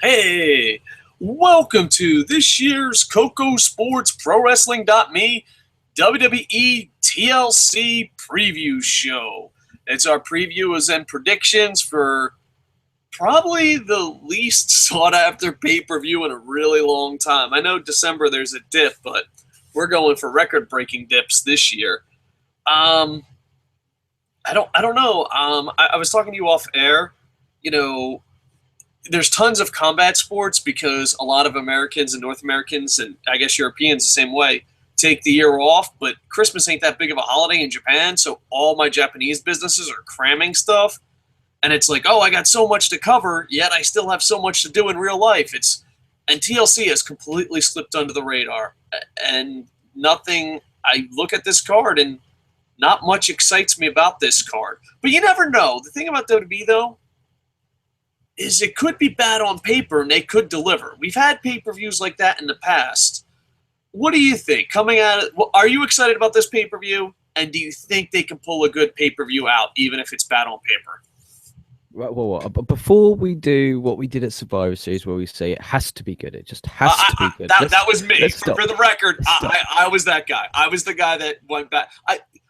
Hey, welcome to this year's KocoSports Pro Wrestling.me WWE TLC preview show. It's our previews and predictions for probably the least sought after pay-per-view in a really long time. I know December there's a dip, but we're going for record-breaking dips this year. I don't know. I was talking to you off air. You know, there's tons of combat sports because a lot of Americans and North Americans, and I guess Europeans the same way, take the year off. But Christmas ain't that big of a holiday in Japan, so all my Japanese businesses are cramming stuff. And it's like, oh, I got so much to cover, yet I still have so much to do in real life. And TLC has completely slipped under the radar. And nothing, I look at this card and not much excites me about this card. But you never know. The thing about WWE, though, is it could be bad on paper and they could deliver. We've had pay-per-views like that in the past. What do you think? Coming at it, are you excited about this pay-per-view? And do you think they can pull a good pay-per-view out, even if it's bad on paper? Right, well, before we do what we did at Survivor Series, where we say it has to be good, it just has to be good. That was me. For the record, I was that guy. I was the guy that went back.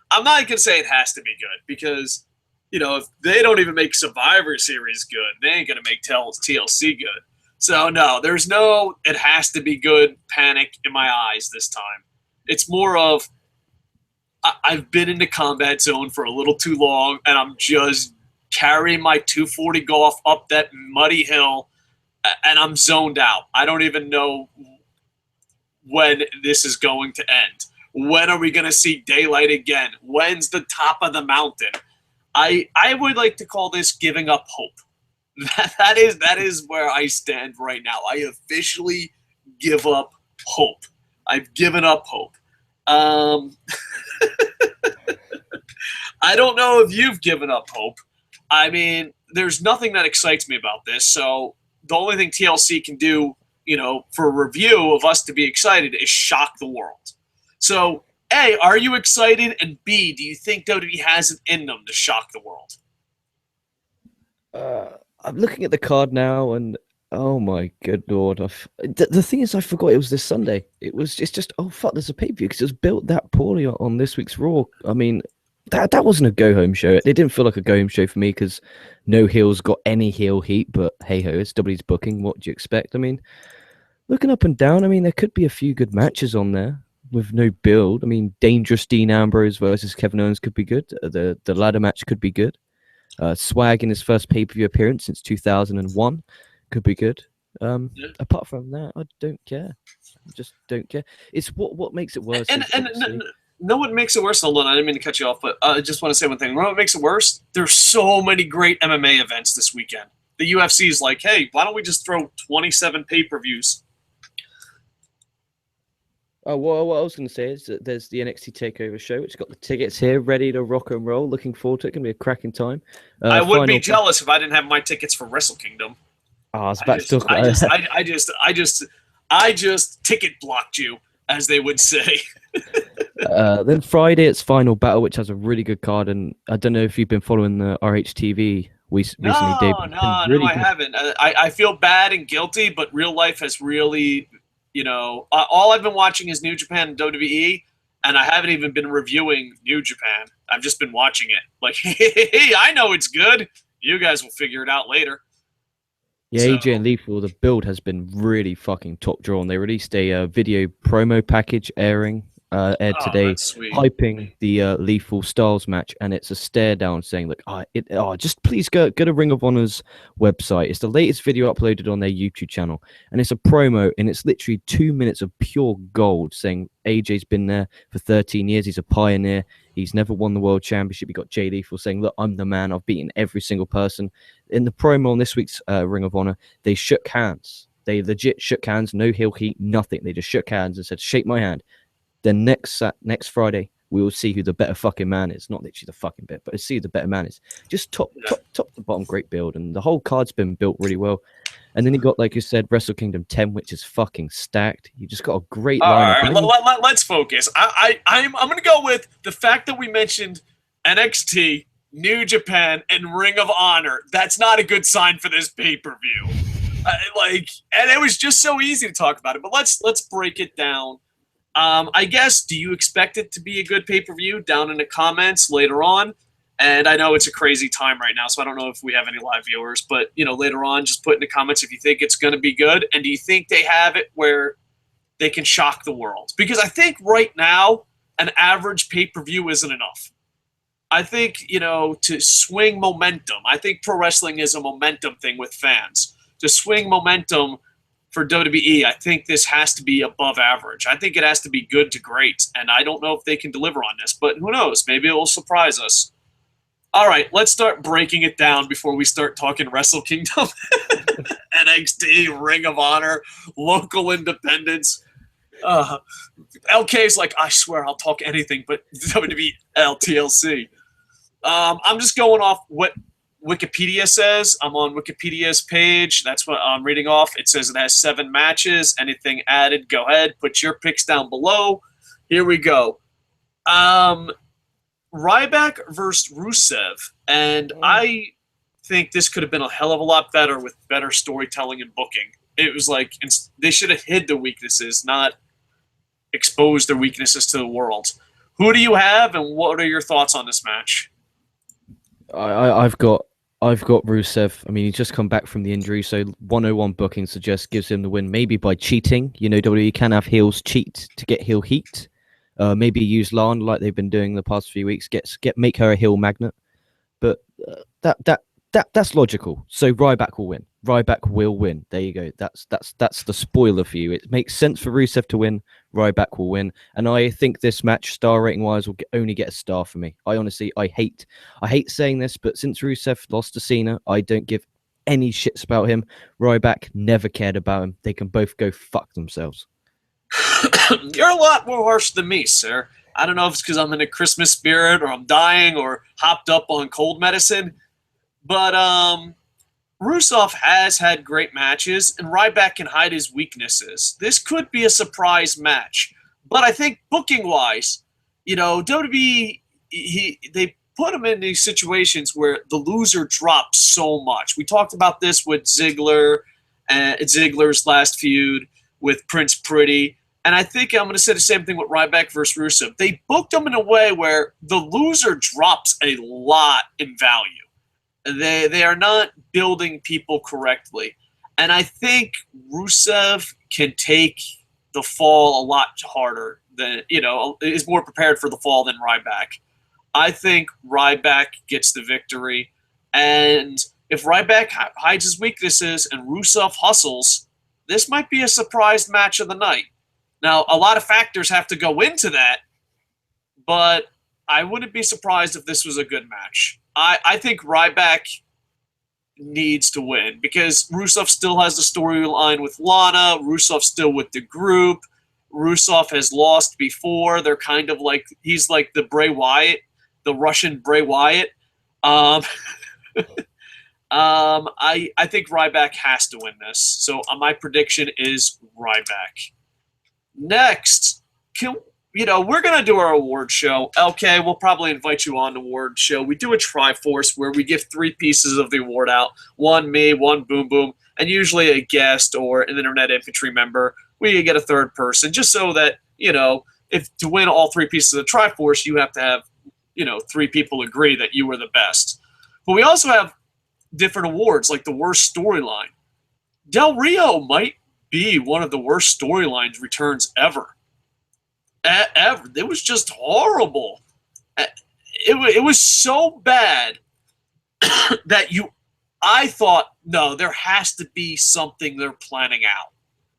I'm not going to say it has to be good because, you know, if they don't even make Survivor Series good, they ain't going to make TLC good. So, no, there's no it has to be good panic in my eyes this time. It's more of I've been in the combat zone for a little too long, and I'm just carrying my 240 golf up that muddy hill, and I'm zoned out. I don't even know when this is going to end. When are we going to see daylight again? When's the top of the mountain? I would like to call this giving up hope. That is where I stand right now. I officially give up hope. I've given up hope. I don't know if you've given up hope. I mean, there's nothing that excites me about this. So the only thing TLC can do, you know, for a review of us to be excited is shock the world. So, A, are you excited? And B, do you think WWE has it in them to shock the world? I'm looking at the card now, and oh my good lord! The thing is, I forgot it was this Sunday. It's just oh fuck, there's a pay-per-view because it was built that poorly on this week's Raw. I mean, that wasn't a go-home show. It didn't feel like a go-home show for me because no heels got any heel heat. But hey ho, it's WWE's booking. What do you expect? I mean, looking up and down, I mean, there could be a few good matches on there with no build. I mean, dangerous Dean Ambrose versus Kevin Owens could be good. The ladder match could be good. Swag in his first pay-per-view appearance since 2001 could be good. Apart from that, I don't care. I just don't care. It's what makes it worse. No, what makes it worse? Hold on, I didn't mean to cut you off, but I just want to say one thing. You know what makes it worse? There's so many great MMA events this weekend. The UFC is like, hey, why don't we just throw 27 pay-per-views? Oh, well, what I was going to say is that there's the NXT TakeOver show, which got the tickets here, ready to rock and roll. Looking forward to it. It's going to be a cracking time. I would be jealous if I didn't have my tickets for Wrestle Kingdom. Oh, I was about to talk about it. I just ticket blocked you, as they would say. Then Friday, it's Final Battle, which has a really good card. And I don't know if you've been following the RHTV recently, Dave. No, I haven't. I feel bad and guilty, but real life has really... You know, all I've been watching is New Japan and WWE, and I haven't even been reviewing New Japan. I've just been watching it. Like, hey, I know it's good. You guys will figure it out later. Yeah, so. AJ and Lethal, the build has been really fucking top drawn. They released a video promo package aired today, hyping the Lethal Styles match, and it's a stare down saying, "Look, just please go to Ring of Honor's website. It's the latest video uploaded on their YouTube channel, and it's a promo, and it's literally 2 minutes of pure gold, saying AJ's been there for 13 years. He's a pioneer. He's never won the World Championship. You got Jay Lethal saying, "Look, I'm the man. I've beaten every single person." In the promo on this week's Ring of Honor, they shook hands. They legit shook hands. No heel heat, nothing. They just shook hands and said, "Shake my hand." Then next Friday, we will see who the better fucking man is. Not literally the fucking bit, but see who the better man is. Just top to bottom, great build. And the whole card's been built really well. And then you got, like you said, Wrestle Kingdom 10, which is fucking stacked. You just got a great lineup. All right, let's focus. I'm going to go with the fact that we mentioned NXT, New Japan, and Ring of Honor. That's not a good sign for this pay-per-view. And it was just so easy to talk about it. But let's break it down. I guess, do you expect it to be a good pay-per-view? Down in the comments later on. And I know it's a crazy time right now, so I don't know if we have any live viewers. But, later on, just put in the comments if you think it's going to be good. And do you think they have it where they can shock the world? Because I think right now, an average pay-per-view isn't enough. I think, to swing momentum, I think pro wrestling is a momentum thing with fans. To swing momentum for WWE, I think this has to be above average. I think it has to be good to great, and I don't know if they can deliver on this, but who knows? Maybe it will surprise us. All right, let's start breaking it down before we start talking Wrestle Kingdom, NXT, Ring of Honor, local independents. LK's like, I swear I'll talk anything but WWE TLC. I'm just going off what Wikipedia says. I'm on Wikipedia's page. That's what I'm reading off. It says it has 7 matches. Anything added, go ahead. Put your picks down below. Here we go. Ryback versus Rusev. And I think this could have been a hell of a lot better with better storytelling and booking. It was like they should have hid the weaknesses, not exposed their weaknesses to the world. Who do you have, and what are your thoughts on this match? I've got Rusev. I mean, he's just come back from the injury, so 101 booking suggests gives him the win, maybe by cheating. WWE can have heels cheat to get heel heat. Maybe use Lana like they've been doing the past few weeks. Make her a heel magnet. But that's logical. So Ryback will win. Ryback will win. There you go. That's the spoiler for you. It makes sense for Rusev to win. Ryback will win, and I think this match, star rating wise, will only get a star for me. I hate saying this, but since Rusev lost to Cena, I don't give any shits about him. Ryback, never cared about him. They can both go fuck themselves. You're a lot more harsh than me, sir. I don't know if it's because I'm in a Christmas spirit, or I'm dying, or hopped up on cold medicine, but Rusev has had great matches, and Ryback can hide his weaknesses. This could be a surprise match. But I think booking-wise, WWE, they put him in these situations where the loser drops so much. We talked about this with Ziggler's last feud with Prince Pretty, and I think I'm going to say the same thing with Ryback versus Rusev. They booked him in a way where the loser drops a lot in value. They are not building people correctly. And I think Rusev can take the fall a lot harder than, is more prepared for the fall than Ryback. I think Ryback gets the victory. And if Ryback hides his weaknesses and Rusev hustles, this might be a surprise match of the night. Now, a lot of factors have to go into that, but I wouldn't be surprised if this was a good match. I think Ryback needs to win because Rusev still has the storyline with Lana. Rusev still with the group. Rusev has lost before. They're kind of like, he's like the Bray Wyatt, the Russian Bray Wyatt. I think Ryback has to win this. So my prediction is Ryback. Next, we're going to do our award show. LK, we'll probably invite you on the award show. We do a Triforce where we give 3 pieces of the award out. 1 me, 1 Boom Boom, and usually a guest or an Internet Infantry member. We get a third person just so that, if to win all 3 pieces of the Triforce, you have to have, 3 people agree that you were the best. But we also have different awards, like the worst storyline. Del Rio might be one of the worst storylines returns ever. It was just horrible. It was so bad that I thought, no, there has to be something they're planning out.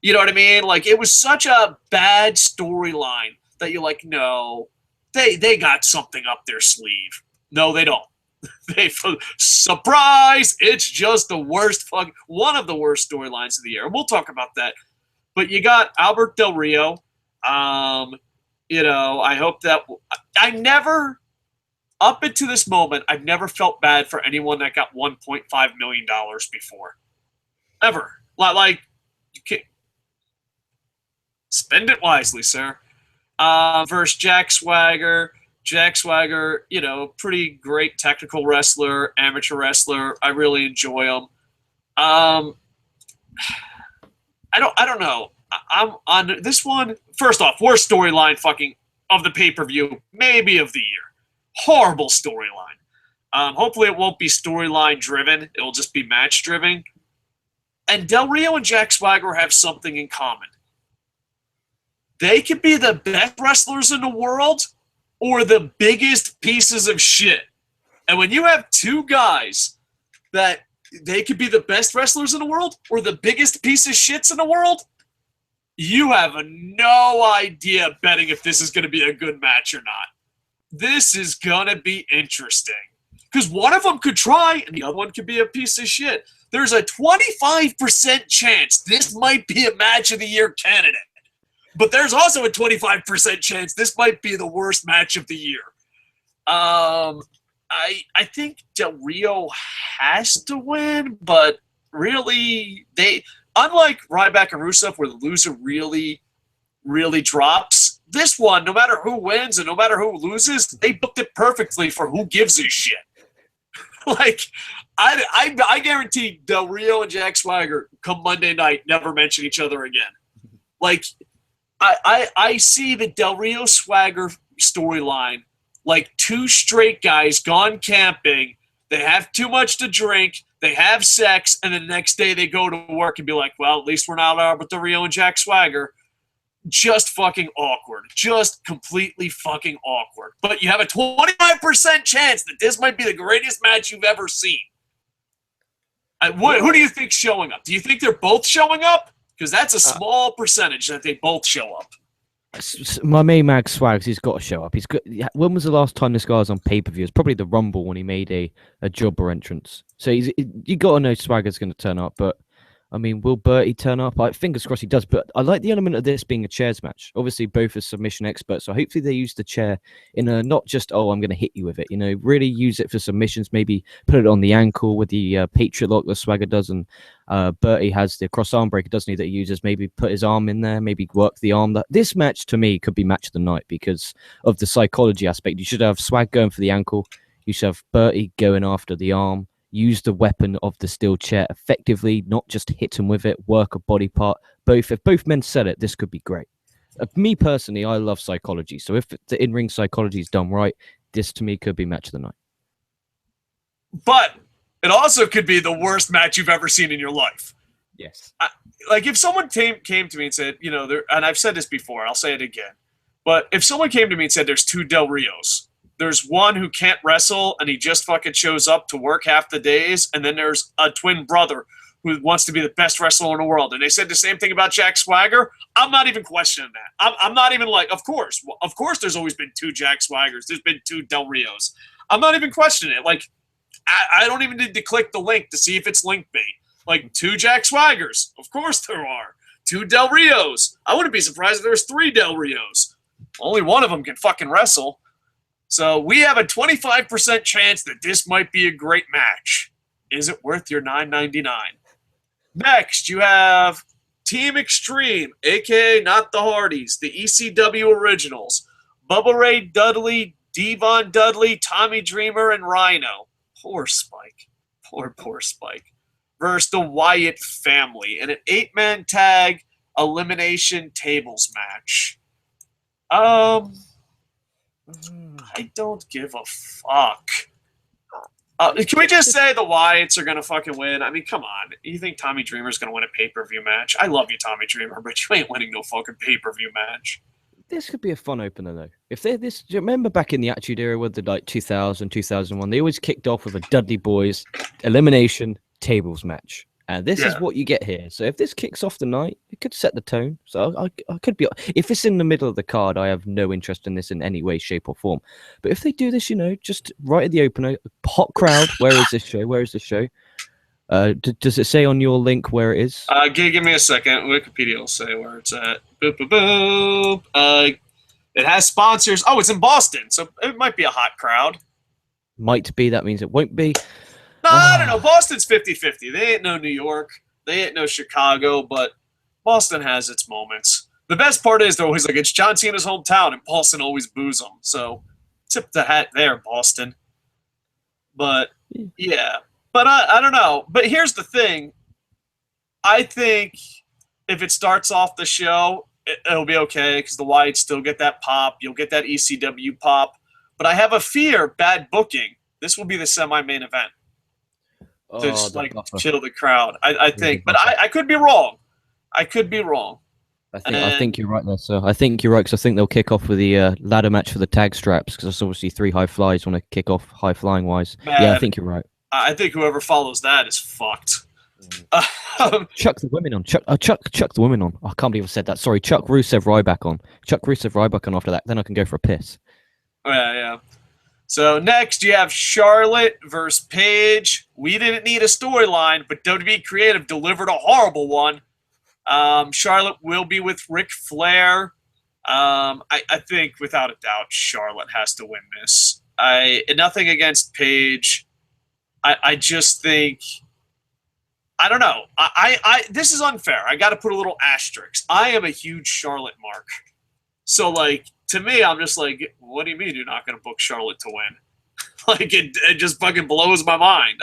You know what I mean? Like, it was such a bad storyline that you're like, no, they got something up their sleeve. No, they don't. Surprise! It's just the worst, one of the worst storylines of the year. We'll talk about that. But you got Albert Del Rio. I hope that I never, up until this moment, I've never felt bad for anyone that got $1.5 million before. Ever. Like, you can't spend it wisely, sir. Versus Jack Swagger. Jack Swagger, pretty great technical wrestler, amateur wrestler. I really enjoy him. I don't know. I'm on this one. First off, worst storyline fucking of the pay-per-view, maybe of the year. Horrible storyline. Hopefully it won't be storyline driven. It will just be match driven. And Del Rio and Jack Swagger have something in common. They could be the best wrestlers in the world or the biggest pieces of shit. And when you have two guys that they could be the best wrestlers in the world or the biggest piece of shits in the world, you have no idea betting if this is going to be a good match or not. This is going to be interesting. Because one of them could try and the other one could be a piece of shit. There's a 25% chance this might be a match of the year candidate. But there's also a 25% chance this might be the worst match of the year. I think Del Rio has to win, but really, unlike Ryback and Rusev, where the loser really, really drops, this one, no matter who wins and no matter who loses, they booked it perfectly for who gives a shit. Like, I guarantee Del Rio and Jack Swagger come Monday night never mention each other again. Like, I see the Del Rio Swagger storyline like two straight guys gone camping. They have too much to drink. They have sex, and the next day they go to work and be like, well, at least we're not out with Del Rio and Jack Swagger. Just fucking awkward. Just completely fucking awkward. But you have a 25% chance that this might be the greatest match you've ever seen. Who do you think's showing up? Do you think they're both showing up? Because that's a small percentage that they both show up. My main mag Swags, he's got to show up. He's got. When was the last time this guy was on pay-per-view? It's probably the Rumble when he made a jobber entrance. So you got to know Swagger's going to turn up. But I mean, will Bertie turn up? Fingers crossed he does. But I like the element of this being a chairs match. Obviously, both are submission experts. So hopefully they use the chair in a not just, oh, I'm going to hit you with it. You know, really use it for submissions. Maybe put it on the ankle with the Patriot lock that Swagger does. And Bertie has the cross arm breaker, doesn't he, that he uses. Maybe put his arm in there. Maybe work the arm. This match, to me, could be match of the night because of the psychology aspect. You should have Swag going for the ankle. You should have Bertie going after the arm. Use the weapon of the steel chair effectively, not just hit him with it, work a body part. If both men said it, this could be great. Me personally, I love psychology. So if the in-ring psychology is done right, this to me could be match of the night. But it also could be the worst match you've ever seen in your life. Yes. Like if someone came to me and said, you know, and I've said this before, I'll say it again. But if someone came to me and said there's two Del Rios, there's one who can't wrestle and he just fucking shows up to work half the days. And then there's a twin brother who wants to be the best wrestler in the world. And they said the same thing about Jack Swagger. I'm not even questioning that. I'm not even like, of course there's always been two Jack Swaggers. There's been two Del Rios. I'm not even questioning it. Like, I don't even need to click the link to see if it's link bait. Like, two Jack Swaggers. Of course there are. Two Del Rios. I wouldn't be surprised if there's three Del Rios. Only one of them can fucking wrestle. So we have a 25% chance that this might be a great match. Is it worth your $9.99? Next, you have Team Extreme, a.k.a. Not the Hardys, the ECW Originals, Bubba Ray Dudley, Devon Dudley, Tommy Dreamer, and Rhino. Poor Spike. Poor Spike. Versus the Wyatt family in an 8-man tag elimination tables match. I don't give a fuck. Can we just say the Wyatts are going to fucking win? I mean, come on. You think Tommy Dreamer's going to win a pay-per-view match? I love you, Tommy Dreamer, but you ain't winning no fucking pay-per-view match. This could be a fun opener, though. If they're this, do you remember back in the Attitude Era with the 2000, 2001, they always kicked off with a Dudley Boys elimination tables match. And this is what you get here. So if this kicks off the night, it could set the tone. So I could be... If it's in the middle of the card, I have no interest in this in any way, shape, or form. But if they do this, just right at the opener, hot crowd, where is this show? Does it say on your link where it is? Give me a second. Wikipedia will say where it's at. Boop, boop, boop. It has sponsors. Oh, it's in Boston. So it might be a hot crowd. Might be. That means it won't be. No, I don't know. Boston's 50-50. They ain't no New York. They ain't no Chicago, but Boston has its moments. The best part is they're always like, it's John Cena's hometown, and Boston always boos them. So tip the hat there, Boston. But, yeah. But I don't know. But here's the thing. I think if it starts off the show, it'll be okay because the Wyatts still get that pop. You'll get that ECW pop. But I have a fear, bad booking. This will be the semi-main event. To just, like, chill the crowd. I think. But I could be wrong. I could be wrong. I think you're right there, sir. I think you're right because I think they'll kick off with the ladder match for the tag straps because it's obviously 3 high flyers want to kick off high flying wise. Man, yeah, I think you're right. I think whoever follows that is fucked. Chuck the women on. Chuck the women on. I can't believe I said that. Sorry, Chuck Rusev Ryback on. Chuck Rusev Ryback on after that. Then I can go for a piss. Yeah. So next you have Charlotte versus Paige. We didn't need a storyline, but WWE Creative delivered a horrible one. Charlotte will be with Ric Flair. I think without a doubt Charlotte has to win this. Nothing against Paige. I just think, I don't know. This is unfair. I got to put a little asterisk. I am a huge Charlotte mark. So, like, to me, I'm just like, what do you mean you're not going to book Charlotte to win? Like, it just fucking blows my mind.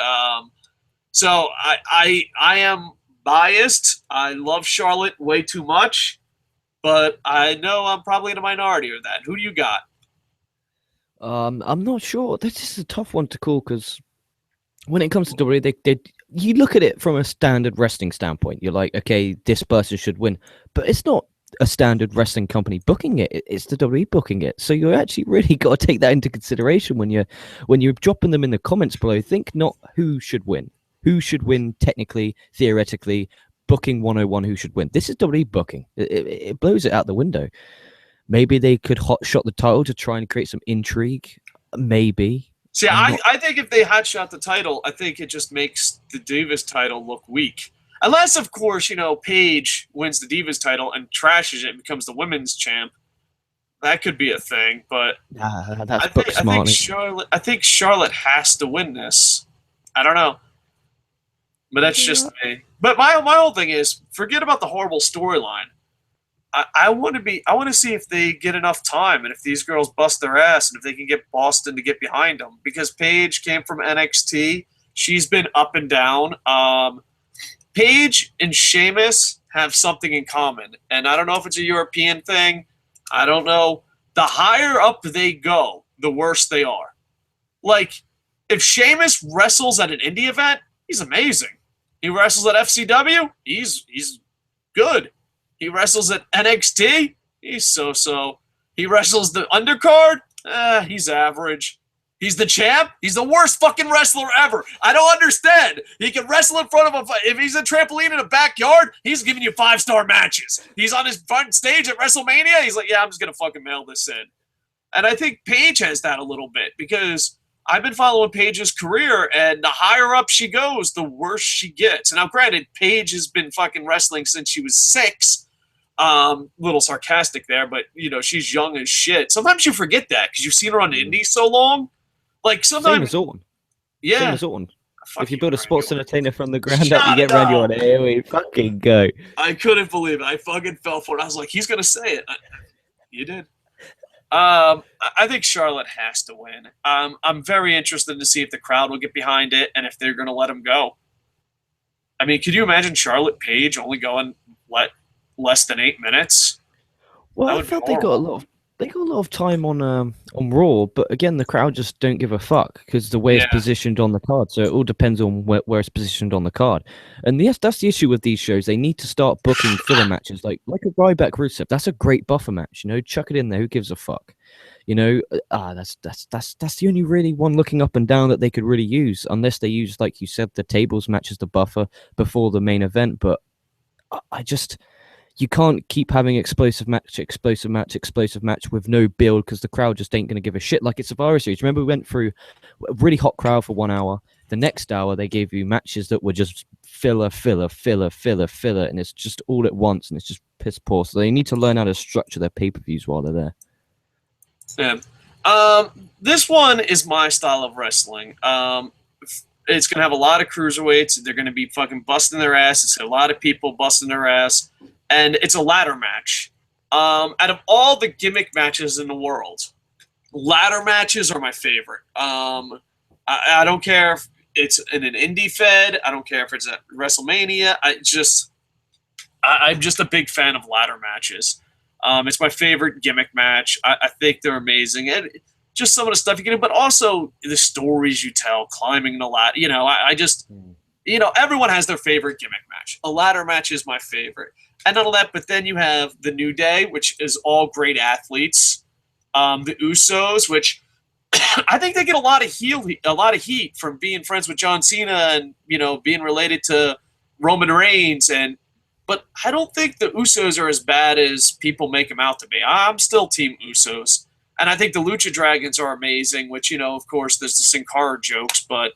So I am biased. I love Charlotte way too much, but I know I'm probably in a minority of that. Who do you got? I'm not sure. This is a tough one to call because when it comes to WWE, you look at it from a standard wrestling standpoint. You're like, okay, this person should win, but it's not a standard wrestling company booking it. It's the WWE booking it. So you actually really got to take that into consideration when you're dropping them in the comments below. Think not who should win. Who should win technically, theoretically, booking 101, who should win. This is WWE booking. It blows it out the window. Maybe they could hotshot the title to try and create some intrigue. Maybe. See, I think if they hotshot the title, I think it just makes the Divas title look weak. Unless, of course, Paige wins the Divas title and trashes it and becomes the women's champ. That could be a thing, but I think Charlotte has to win this. I don't know. But that's just me. But my whole thing is, forget about the horrible storyline. I want to see if they get enough time and if these girls bust their ass and if they can get Boston to get behind them. Because Paige came from NXT. She's been up and down. Paige and Sheamus have something in common. And I don't know if it's a European thing. I don't know. The higher up they go, the worse they are. Like, if Sheamus wrestles at an indie event, he's amazing. He wrestles at FCW, he's good. He wrestles at NXT, he's so-so. He wrestles the undercard, he's average. He's the champ, he's the worst fucking wrestler ever. I don't understand. He can wrestle in front of if he's a trampoline in a backyard, he's giving you 5-star matches. He's on his front stage at WrestleMania, he's like, yeah, I'm just gonna fucking mail this in. And I think Paige has that a little bit because I've been following Paige's career, and the higher up she goes, the worse she gets. Now, granted, Paige has been fucking wrestling since she was 6. Little sarcastic there, but, she's young as shit. Sometimes you forget that because you've seen her on the indies so long. Like, sometimes... Same as Orton. Yeah. Same as Orton. If you build a sports entertainer from the ground up, you get Randy on it. Here we fucking go. I couldn't believe it. I fucking fell for it. I was like, he's going to say it. You did. I think Charlotte has to win. I'm very interested to see if the crowd will get behind it and if they're going to let him go. I mean, could you imagine Charlotte Paige only going less than 8 minutes? Well, I felt they got a lot of time on Raw, but again, the crowd just don't give a fuck because the way it's positioned on the card. So it all depends on where it's positioned on the card. And yes, that's the issue with these shows. They need to start booking filler matches like a Ryback Rusev. That's a great buffer match. Chuck it in there. Who gives a fuck? That's the only really one looking up and down that they could really use, unless they use, like you said, the tables match as the buffer before the main event. But you can't keep having explosive match with no build because the crowd just ain't going to give a shit. Like it's Survivor Series. Remember we went through a really hot crowd for 1 hour. The next hour they gave you matches that were just filler, and it's just all at once and it's just piss poor. So they need to learn how to structure their pay-per-views while they're there. Yeah. This one is my style of wrestling. It's going to have a lot of cruiserweights. They're going to be fucking busting their ass. It's a lot of people busting their ass. And it's a ladder match. Out of all the gimmick matches in the world, ladder matches are my favorite. I don't care if it's in an indie fed. I don't care if it's at WrestleMania. I I'm just a big fan of ladder matches. It's my favorite gimmick match. I think they're amazing. And just some of the stuff you get in, but also the stories you tell, climbing the ladder. You know, I just, you know, everyone has their favorite gimmick match. A ladder match is my favorite. And not all that, but then you have the New Day, which is all great athletes. The Usos, which I think they get a lot of heat from being friends with John Cena and, you know, being related to Roman Reigns. But I don't think the Usos are as bad as people make them out to be. I'm still Team Usos. And I think the Lucha Dragons are amazing, which, you know, of course, there's the Sin Cara jokes, but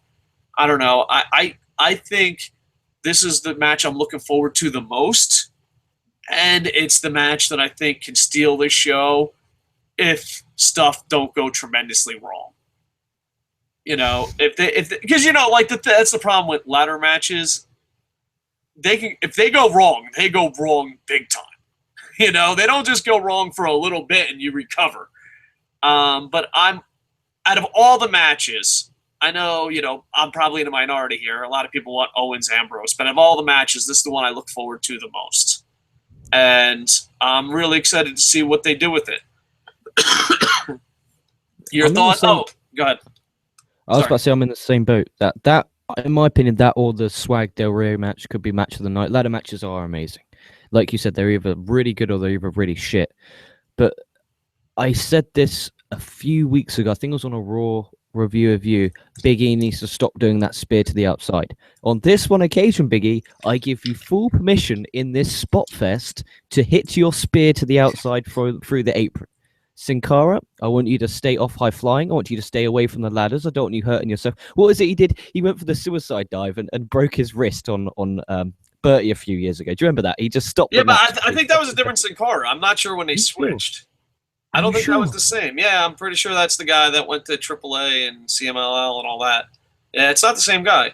I don't know. I think this is the match I'm looking forward to the most. And it's the match that I think can steal this show if stuff don't go tremendously wrong. You know, because, you know, like that's the problem with ladder matches. If they go wrong big time. You know, they don't just go wrong for a little bit and you recover. But out of all the matches, I know, you know, I'm probably in the minority here. A lot of people want Owens Ambrose, but of all the matches, this is the one I look forward to the most. And I'm really excited to see what they do with it. Your thoughts? Oh, go ahead. I was about to say I'm in the same boat. That in my opinion, that or the Swag Del Rio match could be match of the night. Ladder matches are amazing. Like you said, they're either really good or they're either really shit. But I said this a few weeks ago. I think it was on a Raw review of you. Big E needs to stop doing that spear to the outside. On this one occasion, Big E, I give you full permission in this spot fest to hit your spear to the outside through the apron. Sin Cara, I want you to stay off high flying. I want you to stay away from the ladders. I don't want you hurting yourself. What was it he did? He went for the suicide dive and broke his wrist on Bertie a few years ago. Do you remember that? He just stopped. Yeah, but I think that was a different Sin Cara. I'm not sure when they switched. I don't think that was the same. Yeah, I'm pretty sure that's the guy that went to AAA and CMLL and all that. Yeah, it's not the same guy.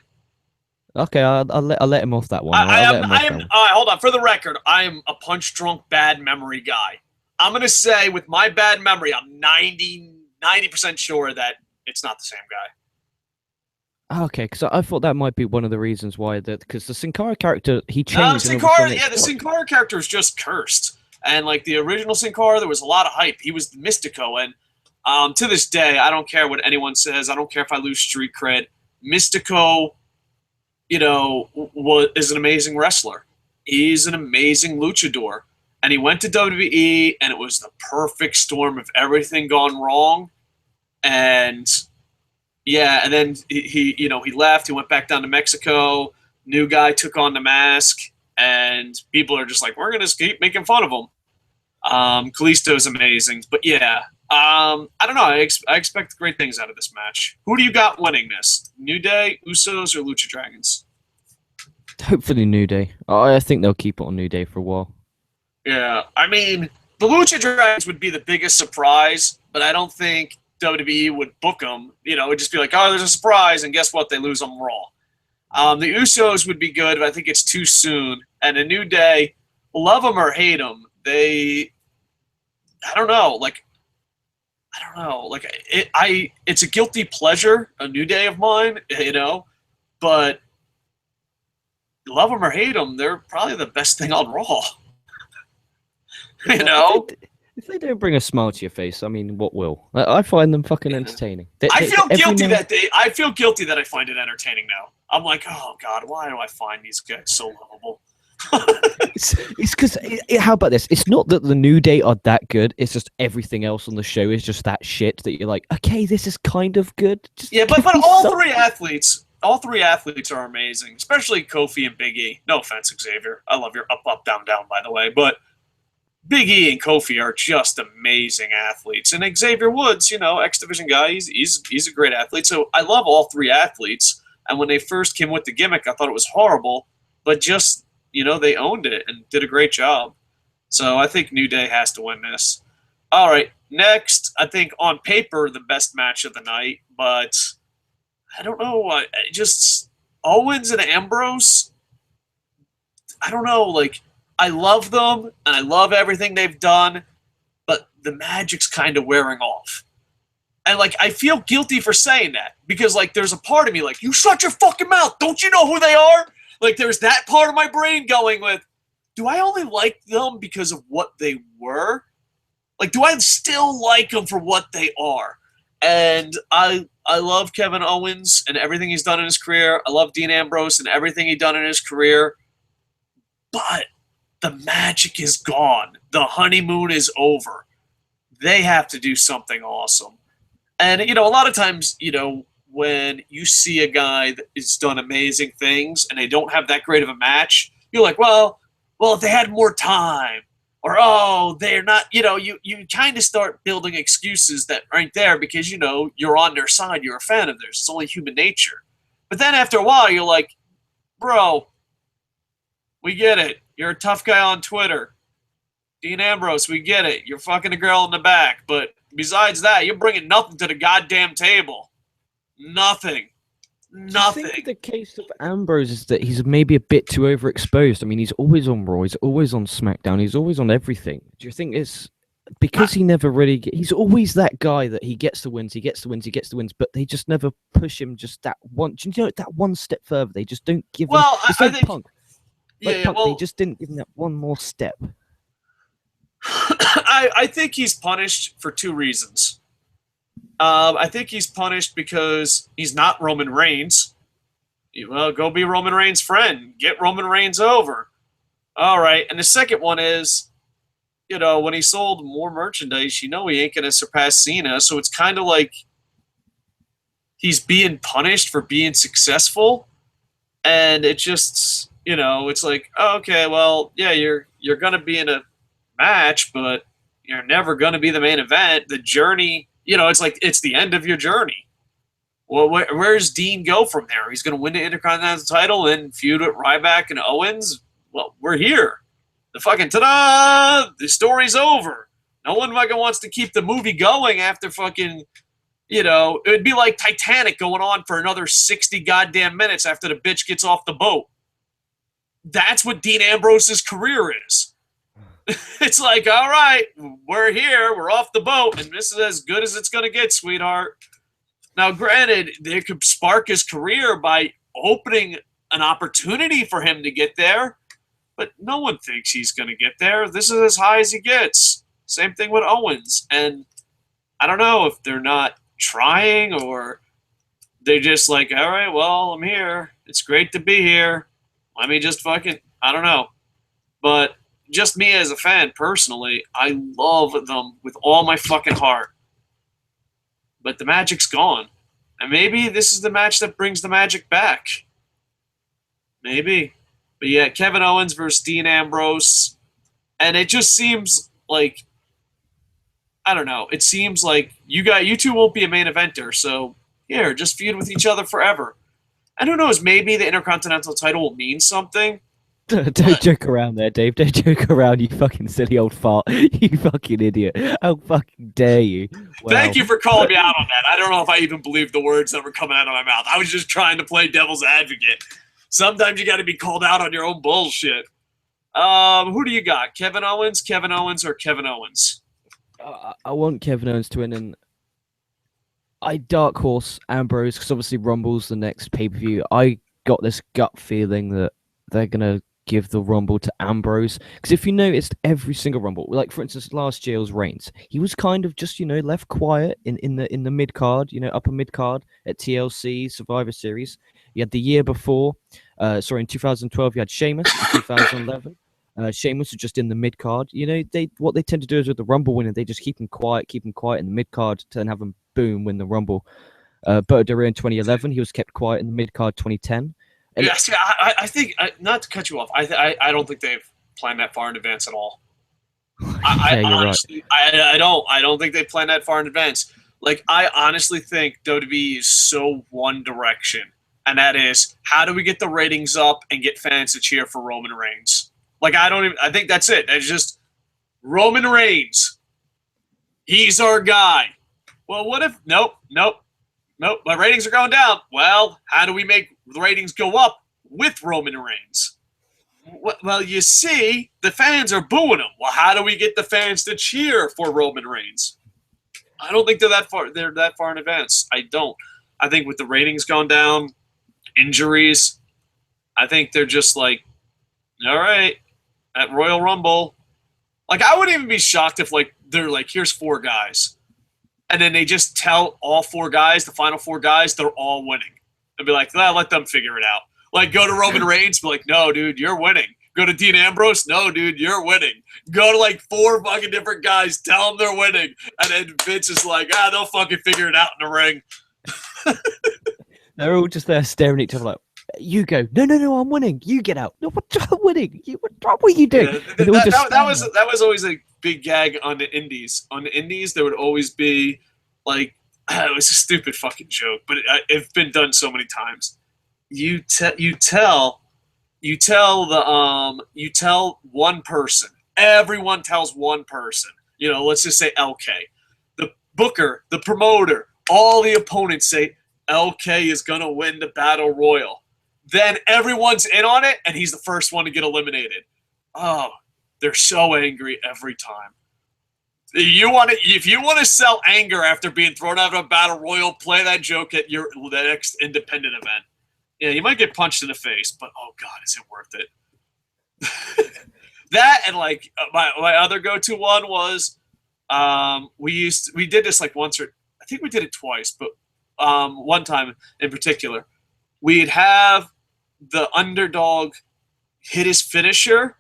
Okay, I'll let him off that one. All right, hold on. For the record, I am a punch-drunk, bad memory guy. I'm going to say, with my bad memory, I'm 90% sure that it's not the same guy. Okay, because I thought that might be one of the reasons why because the Sin Cara character, he changed. The Sin Cara character is just cursed. And like the original Sin Cara, there was a lot of hype. He was Mystico, and to this day, I don't care what anyone says. I don't care if I lose street cred. Mystico, you know, is an amazing wrestler. He's an amazing luchador. And he went to WWE, and it was the perfect storm of everything gone wrong. And yeah, and then he left. He went back down to Mexico. New guy took on the mask, and people are just like, we're gonna keep making fun of him. Kalisto's amazing, but yeah, I don't know. I expect great things out of this match. Who do you got winning this? New Day, Usos, or Lucha Dragons? Hopefully New Day. I think they'll keep it on New Day for a while. Yeah, I mean, the Lucha Dragons would be the biggest surprise, but I don't think WWE would book them. You know, it would just be like, oh, there's a surprise, and guess what? They lose on Raw. The Usos would be good, but I think it's too soon. And a New Day, love them or hate them, I don't know. It's a guilty pleasure, a New Day of mine, you know, but love them or hate them, they're probably the best thing on Raw. You know? If they don't bring a smile to your face, I mean, what will? I find them fucking entertaining. I feel guilty that I find it entertaining now. I'm like, oh God, why do I find these guys so lovable? It's because how about this? It's not that the New Day are that good. It's just everything else on the show is just that shit that you're like, okay, this is kind of good. But all three athletes are amazing, especially Kofi and Big E. No offense, Xavier. I love your up, down, down, by the way, but Big E and Kofi are just amazing athletes. And Xavier Woods, you know, X Division guy, he's a great athlete. So I love all three athletes. And when they first came with the gimmick, I thought it was horrible, but just, you know, they owned it and did a great job. So I think New Day has to win this. All right, next, I think on paper, the best match of the night, but I don't know. Just Owens and Ambrose, I don't know, like, I love them, and I love everything they've done, but the magic's kind of wearing off. And, like, I feel guilty for saying that, because, like, there's a part of me, like, you shut your fucking mouth! Don't you know who they are? Like, there's that part of my brain going with, do I only like them because of what they were? Like, do I still like them for what they are? And I love Kevin Owens and everything he's done in his career. I love Dean Ambrose and everything he's done in his career. But the magic is gone. The honeymoon is over. They have to do something awesome. And, a lot of times, when you see a guy that has done amazing things and they don't have that great of a match, you're like, well, if they had more time, or, oh, they're not, you kind of start building excuses that aren't there because, you're on their side. You're a fan of theirs. It's only human nature. But then after a while, you're like, bro, we get it. You're a tough guy on Twitter. Dean Ambrose, we get it. You're fucking a girl in the back. But besides that, you're bringing nothing to the goddamn table. Nothing. Nothing. I think the case of Ambrose is that he's maybe a bit too overexposed. I mean, he's always on Raw, he's always on SmackDown, he's always on everything. Do you think it's because he never really... He's always that guy that he gets the wins, but they just never push him just that one... that one step further. They just don't give him... It's like Punk. They just didn't give him that one more step. I think he's punished for two reasons. I think he's punished because he's not Roman Reigns. Well, go be Roman Reigns' friend. Get Roman Reigns over. All right. And the second one is, when he sold more merchandise, he ain't going to surpass Cena. So it's kind of like he's being punished for being successful. And it just, it's like, oh, okay, well, yeah, you're going to be in a match, but you're never going to be the main event. The journey... it's like it's the end of your journey. Well, where's Dean go from there? He's going to win the Intercontinental title and feud with Ryback and Owens? Well, we're here. The fucking ta-da! The story's over. No one fucking wants to keep the movie going after fucking, it would be like Titanic going on for another 60 goddamn minutes after the bitch gets off the boat. That's what Dean Ambrose's career is. It's like, all right, we're here, we're off the boat, and this is as good as it's going to get, sweetheart. Now, granted, they could spark his career by opening an opportunity for him to get there, but no one thinks he's going to get there. This is as high as he gets. Same thing with Owens. And I don't know if they're not trying or they're just like, all right, well, I'm here. It's great to be here. Let me just fucking, I don't know. But just me as a fan, personally, I love them with all my fucking heart. But the magic's gone. And maybe this is the match that brings the magic back. Maybe. But yeah, Kevin Owens versus Dean Ambrose. And it just seems like, I don't know, it seems like you two won't be a main eventer, so here, just feud with each other forever. And who knows, maybe the Intercontinental title will mean something. Don't joke around there, Dave. Don't joke around, you fucking silly old fart. You fucking idiot. How fucking dare you? Wow. Thank you for calling me out on that. I don't know if I even believe the words that were coming out of my mouth. I was just trying to play devil's advocate. Sometimes you got to be called out on your own bullshit. Who do you got? Kevin Owens, or Kevin Owens? I want Kevin Owens to win, and I dark horse Ambrose, because obviously Rumble's the next pay-per-view. I got this gut feeling that they're going to give the Rumble to Ambrose. Because if you noticed, every single Rumble, like for instance, last year was Reigns. He was kind of just, left quiet in the mid-card, upper mid-card at TLC, Survivor Series. You had the year before, in 2012, you had Sheamus. In 2011, Sheamus was just in the mid-card. What they tend to do is with the Rumble winner, they just keep him quiet in the mid-card to then have him, boom, win the Rumble. Berto Del Rio in 2011, he was kept quiet in the mid-card 2010. And yeah, see, I think, not to cut you off, I don't think they've planned that far in advance at all. Honestly, right. I don't think they planned that far in advance. Like, I honestly think WWE is so one direction, and that is, how do we get the ratings up and get fans to cheer for Roman Reigns? Like, I think that's it. It's just Roman Reigns. He's our guy. Well, what if, nope, my ratings are going down. Well, how do we make the ratings go up with Roman Reigns? Well, you see, the fans are booing him. Well, how do we get the fans to cheer for Roman Reigns? I don't think they're that far in advance. I don't. I think with the ratings going down, injuries, I think they're just like, all right, at Royal Rumble. Like, I wouldn't even be shocked if, like, they're like, here's 4 guys. And then they just tell all 4 guys, the final 4 guys, they're all winning. And be like, let them figure it out. Like, go to Roman Reigns, be like, no, dude, you're winning. Go to Dean Ambrose, no, dude, you're winning. Go to, like, 4 fucking different guys, tell them they're winning. And then Vince is like, they'll fucking figure it out in the ring. They're all just there staring at each other like, you go, no, I'm winning. You get out. No, I'm winning. What were you doing? Yeah, that was always a big gag on the Indies. On the Indies, there would always be, like, it was a stupid fucking joke, but it's been done so many times. You tell one person. Everyone tells one person. You know, let's just say LK. The booker, the promoter, all the opponents say LK is gonna win the battle royal. Then everyone's in on it, and he's the first one to get eliminated. Oh, they're so angry every time. If you want to sell anger after being thrown out of a battle royal, play that joke at the next independent event. Yeah, you might get punched in the face, but oh god, is it worth it? That and like my other go-to one was we did this like once, or I think we did it twice, but one time in particular, we'd have the underdog hit his finisher,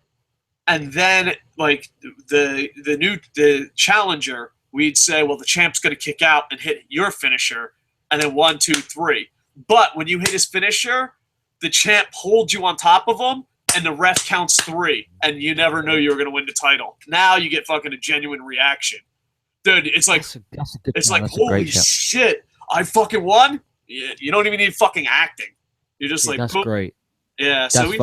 and then like the challenger, we'd say, well, the champ's going to kick out and hit your finisher, and then 1, 2, 3. But when you hit his finisher, the champ holds you on top of him, and the ref counts 3, and you never knew you were going to win the title. Now you get fucking a genuine reaction, dude. It's like holy shit, I fucking won. You don't even need fucking acting. You're just like, that's boop. Great. Yeah, that's good.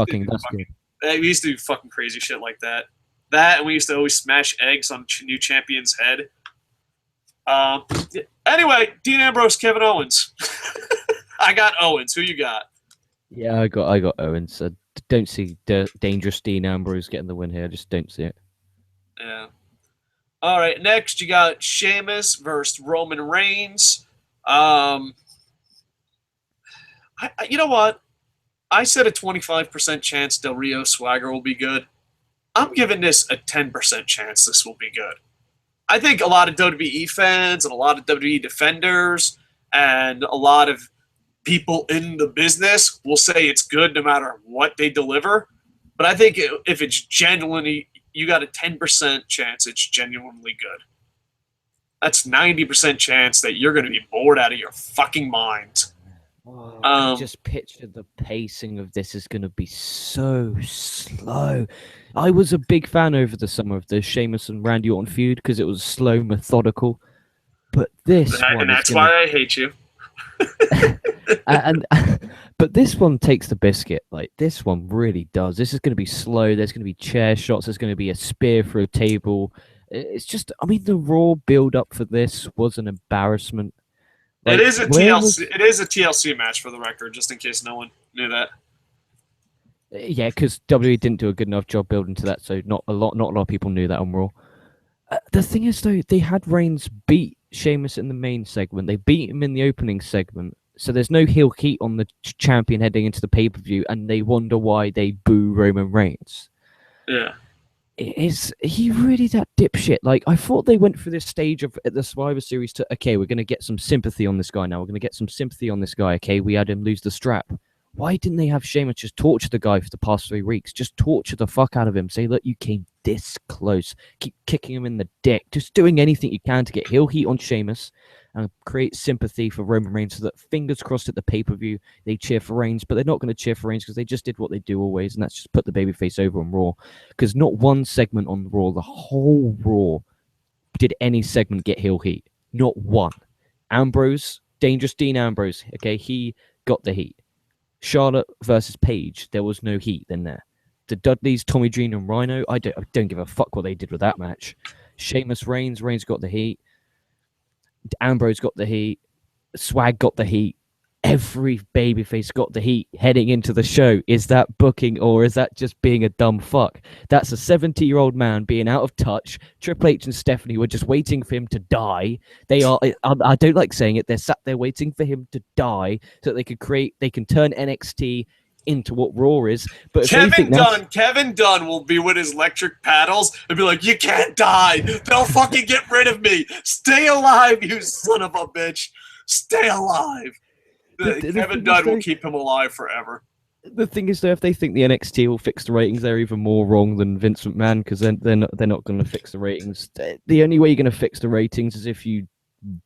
We used to do fucking crazy shit like that. And we used to always smash eggs on new champion's head. Anyway, Dean Ambrose, Kevin Owens. I got Owens. Who you got? Yeah, I got Owens. I don't see dangerous Dean Ambrose getting the win here. I just don't see it. Yeah. All right, next you got Sheamus versus Roman Reigns. You know what? I said a 25% chance Del Rio Swagger will be good. I'm giving this a 10% chance this will be good. I think a lot of WWE fans and a lot of WWE defenders and a lot of people in the business will say it's good no matter what they deliver. But I think if it's genuinely, you got a 10% chance it's genuinely good. That's 90% chance that you're going to be bored out of your fucking mind. Oh, I just pictured the pacing of this is going to be so slow. I was a big fan over the summer of the Sheamus and Randy Orton feud because it was slow, methodical. But this one, and that's why I hate you. But this one takes the biscuit. Like, this one really does. This is going to be slow. There's going to be chair shots. There's going to be a spear through a table. It's just, I mean, the raw build up for this was an embarrassment. Like, it is a TLC. It is a TLC match, for the record, just in case no one knew that. Yeah, because WWE didn't do a good enough job building to that, so not a lot of people knew that on Raw. The thing is, though, they had Reigns beat Sheamus in the main segment. They beat him in the opening segment, so there's no heel heat on the champion heading into the pay-per-view, and they wonder why they boo Roman Reigns. Yeah. Is he really that dipshit? Like, I thought they went through this stage of the Survivor Series to, okay, we're going to get some sympathy on this guy now. We're going to get some sympathy on this guy. Okay, we had him lose the strap. Why didn't they have Sheamus just torture the guy for the past 3 weeks? Just torture the fuck out of him. Say, look, you came this close. Keep kicking him in the dick. Just doing anything you can to get heel heat on Sheamus and create sympathy for Roman Reigns so that, fingers crossed, at the pay-per-view, they cheer for Reigns, but they're not going to cheer for Reigns because they just did what they do always, and that's just put the babyface over on Raw. Because not one segment on Raw, the whole Raw, did any segment get heel heat. Not one. Ambrose, dangerous Dean Ambrose, okay, he got the heat. Charlotte versus Paige, there was no heat in there. The Dudleys, Tommy Dreamer and Rhino, I don't give a fuck what they did with that match. Sheamus, Reigns got the heat. Ambrose got the heat. Swag got the heat. Every babyface got the heat heading into the show. Is that booking, or is that just being a dumb fuck? That's a 70-year-old man being out of touch. Triple H and Stephanie were just waiting for him to die. They are, I don't like saying it, they're sat there waiting for him to die so that they can turn NXT into what Raw is. But if Kevin Dunn will be with his electric paddles and be like, "You can't die. They'll fucking get rid of me. Stay alive, you son of a bitch. Stay alive." Kevin Dunn will keep him alive forever. The thing is, though, if they think the NXT will fix the ratings, they're even more wrong than Vince McMahon, because they're not going to fix the ratings. The only way you're going to fix the ratings is if you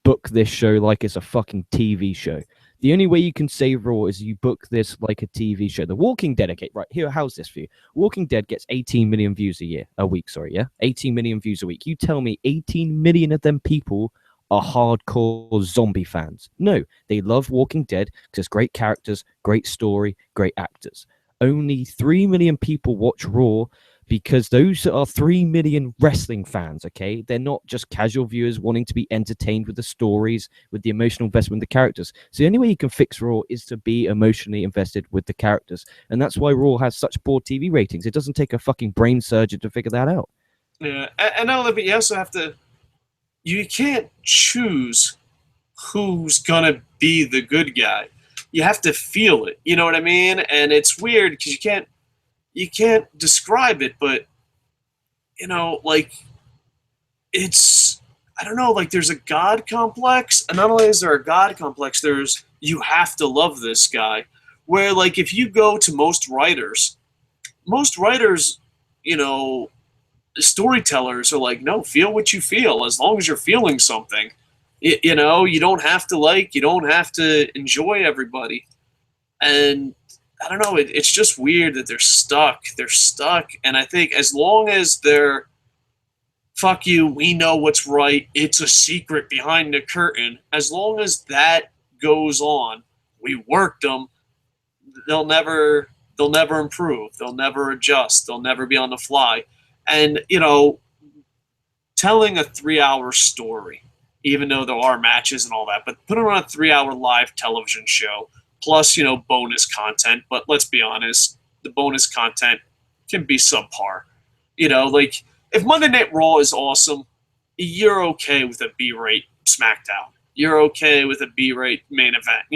book this show like it's a fucking TV show. The only way you can save Raw is you book this like a TV show. The Walking Dead, right here, how's this for you? Walking Dead gets 18 million views a week, yeah? 18 million views a week. You tell me 18 million of them people are hardcore zombie fans. No, they love Walking Dead because great characters, great story, great actors. Only 3 million people watch Raw because those are 3 million wrestling fans, okay? They're not just casual viewers wanting to be entertained with the stories, with the emotional investment in the characters. So the only way you can fix Raw is to be emotionally invested with the characters. And that's why Raw has such poor TV ratings. It doesn't take a fucking brain surgeon to figure that out. Yeah, and now but you also have to... You can't choose who's gonna be the good guy. You have to feel it. You know what I mean? And it's weird because you can't describe it, but it's I don't know, like there's a God complex, and not only is there a God complex, there's you have to love this guy. Where like if you go to most writers, storytellers are like, no, feel what you feel. As long as you're feeling something, you don't have to enjoy everybody. And I don't know, it's just weird that they're stuck. And I think as long as they're, fuck you, we know what's right, it's a secret behind the curtain, as long as that goes on, we worked them, they'll never improve, they'll never adjust, they'll never be on the fly. And, telling a 3-hour story, even though there are matches and all that, but put it on a 3-hour live television show, plus, bonus content. But let's be honest, the bonus content can be subpar. Like, if Monday Night Raw is awesome, you're okay with a B-rate SmackDown. You're okay with a B-rate main event,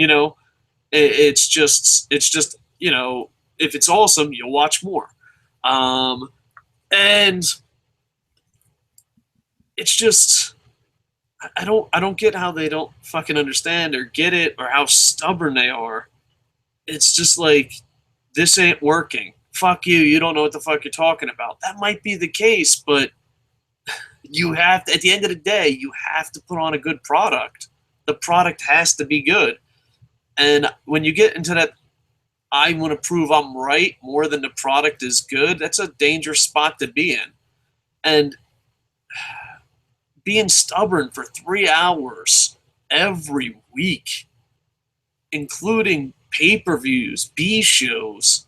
It's just, if it's awesome, you'll watch more. And it's just, I don't get how they don't fucking understand or get it, or how stubborn they are. It's just like, this ain't working. Fuck you, you don't know what the fuck you're talking about. That might be the case, but you have to, at the end of the day, you have to put on a good product. The product has to be good. And when you get into that, I want to prove I'm right more than the product is good, that's a dangerous spot to be in. And being stubborn for 3 hours every week, including pay-per-views, B-shows,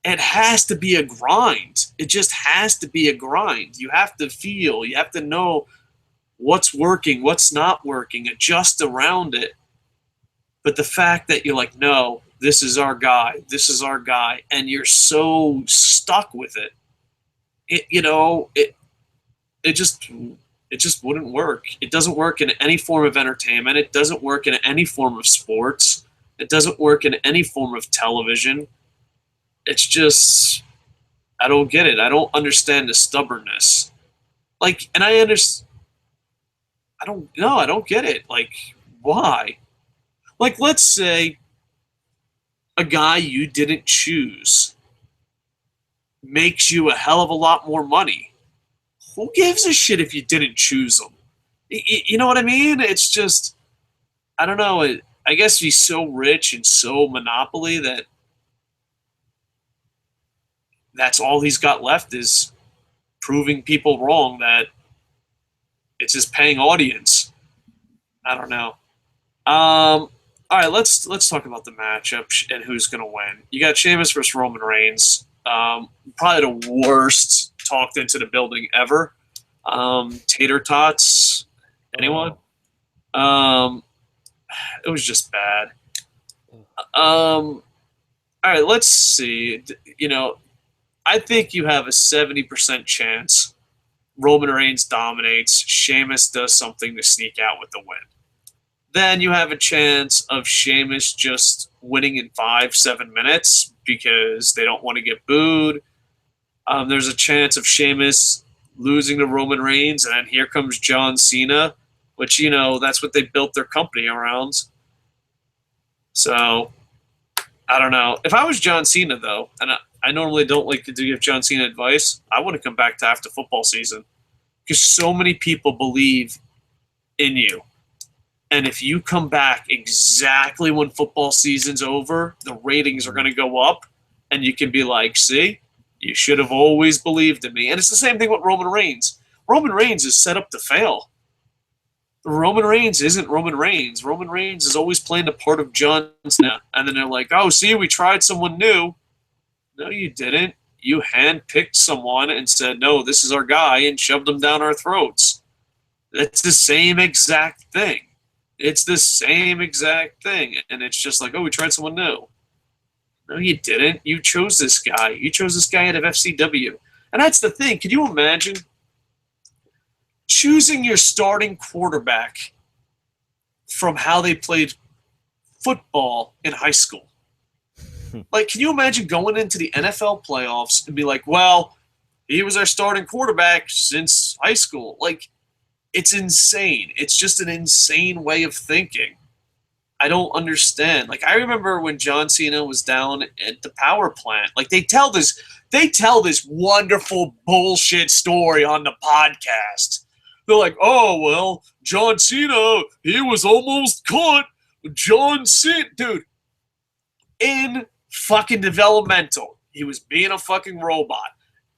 it has to be a grind. It just has to be a grind. You have to feel, you have to know what's working, what's not working, adjust around it. But the fact that you're like, no, this is our guy, and you're so stuck with it, it just wouldn't work. It doesn't work in any form of entertainment. It doesn't work in any form of sports. It doesn't work in any form of television. It's just, I don't get it. I don't understand the stubbornness. Like, and I don't get it. Like, why? Like, let's say a guy you didn't choose makes you a hell of a lot more money. Who gives a shit if you didn't choose him? You know what I mean? It's just, I don't know. I guess he's so rich and so monopoly that that's all he's got left is proving people wrong, that it's his paying audience. I don't know. All right, let's talk about the matchup and who's going to win. You got Sheamus versus Roman Reigns. Probably the worst talked into the building ever. Tater tots. Anyone? It was just bad. All right, let's see. I think you have a 70% chance Roman Reigns dominates, Sheamus does something to sneak out with the win. Then you have a chance of Sheamus just winning in 5-7 minutes, because they don't want to get booed. There's a chance of Sheamus losing to Roman Reigns, and then here comes John Cena, which, you know, that's what they built their company around. So, I don't know. If I was John Cena, though, and I normally don't like to give John Cena advice, I want to come back to after football season because so many people believe in you. And if you come back exactly when football season's over, the ratings are going to go up, and you can be like, see, you should have always believed in me. And it's the same thing with Roman Reigns. Roman Reigns is set up to fail. Roman Reigns isn't Roman Reigns. Roman Reigns is always playing the part of John Cena. And then they're like, oh, see, we tried someone new. No, you didn't. You handpicked someone and said, no, this is our guy, and shoved them down our throats. It's the same exact thing. It's the same exact thing. And it's just like, oh, we tried someone new. No, you didn't. You chose this guy. You chose this guy out of FCW. And that's the thing. Can you imagine choosing your starting quarterback from how they played football in high school? Like, can you imagine going into the NFL playoffs and be like, well, he was our starting quarterback since high school? Like, it's insane. It's just an insane way of thinking. I don't understand. Like, I remember when John Cena was down at the power plant. Like, they tell this wonderful bullshit story on the podcast. They're like, oh, well, John Cena, he was almost caught. John Cena, dude, in fucking developmental, he was being a fucking robot.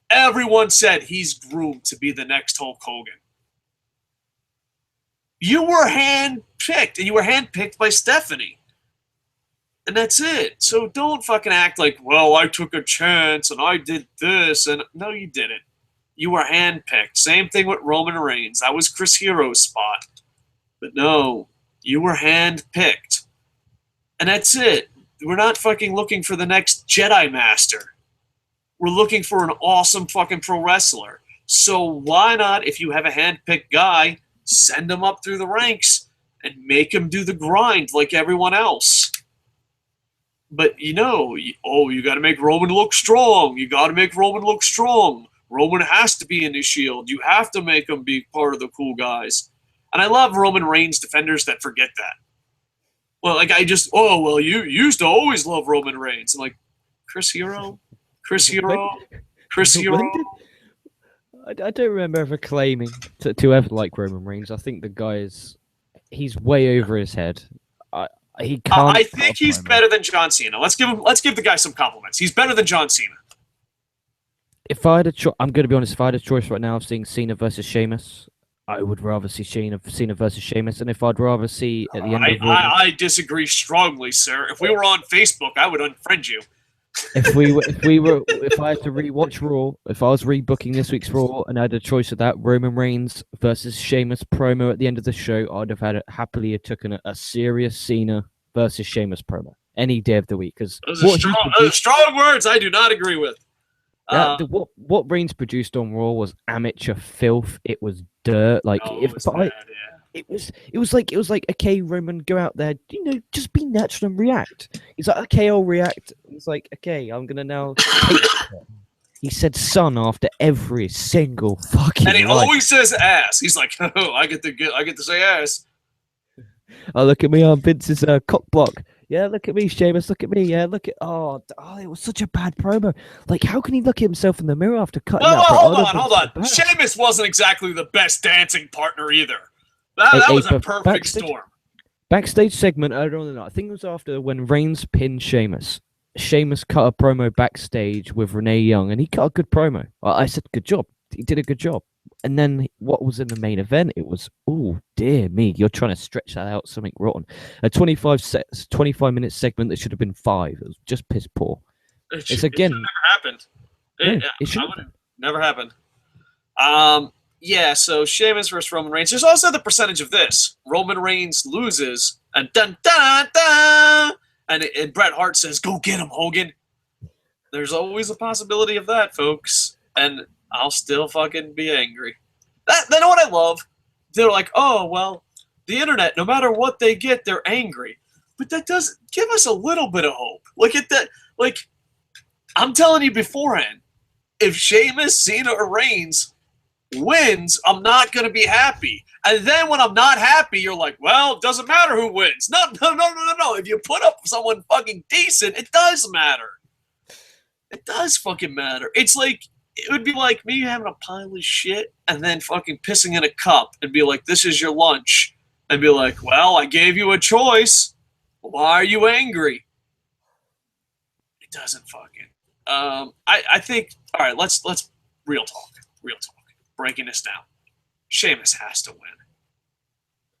Everyone said he's groomed to be the next Hulk Hogan. You were handpicked, and you were handpicked by Stephanie. And that's it. So don't fucking act like, well, I took a chance, and I did this, and no, you didn't. You were handpicked. Same thing with Roman Reigns. That was Chris Hero's spot. But no, you were handpicked. And that's it. We're not fucking looking for the next Jedi Master. We're looking for an awesome fucking pro wrestler. So why not, if you have a handpicked guy, send him up through the ranks and make him do the grind like everyone else? But, you know, you got to make Roman look strong. You got to make Roman look strong. Roman has to be in the Shield. You have to make him be part of the cool guys. And I love Roman Reigns defenders that forget that. Well, like, you used to always love Roman Reigns. I'm like, Chris Hero? I don't remember ever claiming to ever like Roman Reigns. I think the guy he's way over his head. He can't. I think he's better than John Cena. Let's give the guy some compliments. He's better than John Cena. If I had I'm going to be honest. If I had a choice right now of seeing Cena versus Sheamus, I would rather see Cena versus Sheamus. And if I'd rather see at the end of I disagree strongly, sir. If we were on Facebook, I would unfriend you. If I had to rewatch Raw, if I was rebooking this week's Raw and I had a choice of that Roman Reigns versus Sheamus promo at the end of the show, I'd have happily taken a serious Cena versus Sheamus promo any day of the week. Because those are strong words I do not agree with. What Reigns produced on Raw was amateur filth. It was dirt. Like it was like okay, Roman, go out there, just be natural and react. He's like, okay, I'll react. He's like, okay, I'm gonna now. He said "son" after every single fucking. And he always says "ass." He's like, oh, I get to say "ass." Oh, look at me on Vince's cock block. Yeah, look at me, Sheamus. Look at me. Yeah, look at. Oh, it was such a bad promo. Like, how can he look at himself in the mirror after cutting that? Hold on. Sheamus wasn't exactly the best dancing partner either. That was a perfect storm. Backstage segment earlier on the night. I think it was after when Reigns pinned Sheamus. Sheamus cut a promo backstage with Renee Young, and he cut a good promo. I said, good job. He did a good job. And then what was in the main event? It was, oh, dear me. You're trying to stretch that out something rotten. A 25-minute segment that should have been 5. It was just piss poor. It never happened. It should never happened. Yeah, so Sheamus versus Roman Reigns. There's also the percentage of this. Roman Reigns loses, and dun-dun-dun, and Bret Hart says, go get him, Hogan. There's always a possibility of that, folks. And I'll still fucking be angry. You know what I love? They're like, oh, well, the internet, no matter what they get, they're angry. But that does give us a little bit of hope. Look at that. Like, I'm telling you beforehand, if Sheamus, Cena, or Reigns wins, I'm not going to be happy. And then when I'm not happy, you're like, well, it doesn't matter who wins. No. If you put up someone fucking decent, it does matter. It does fucking matter. It's like, it would be like me having a pile of shit and then fucking pissing in a cup and be like, this is your lunch. And be like, well, I gave you a choice. Why are you angry? It doesn't fucking. I think, all right, let's real talk. Breaking this down. Sheamus has to win.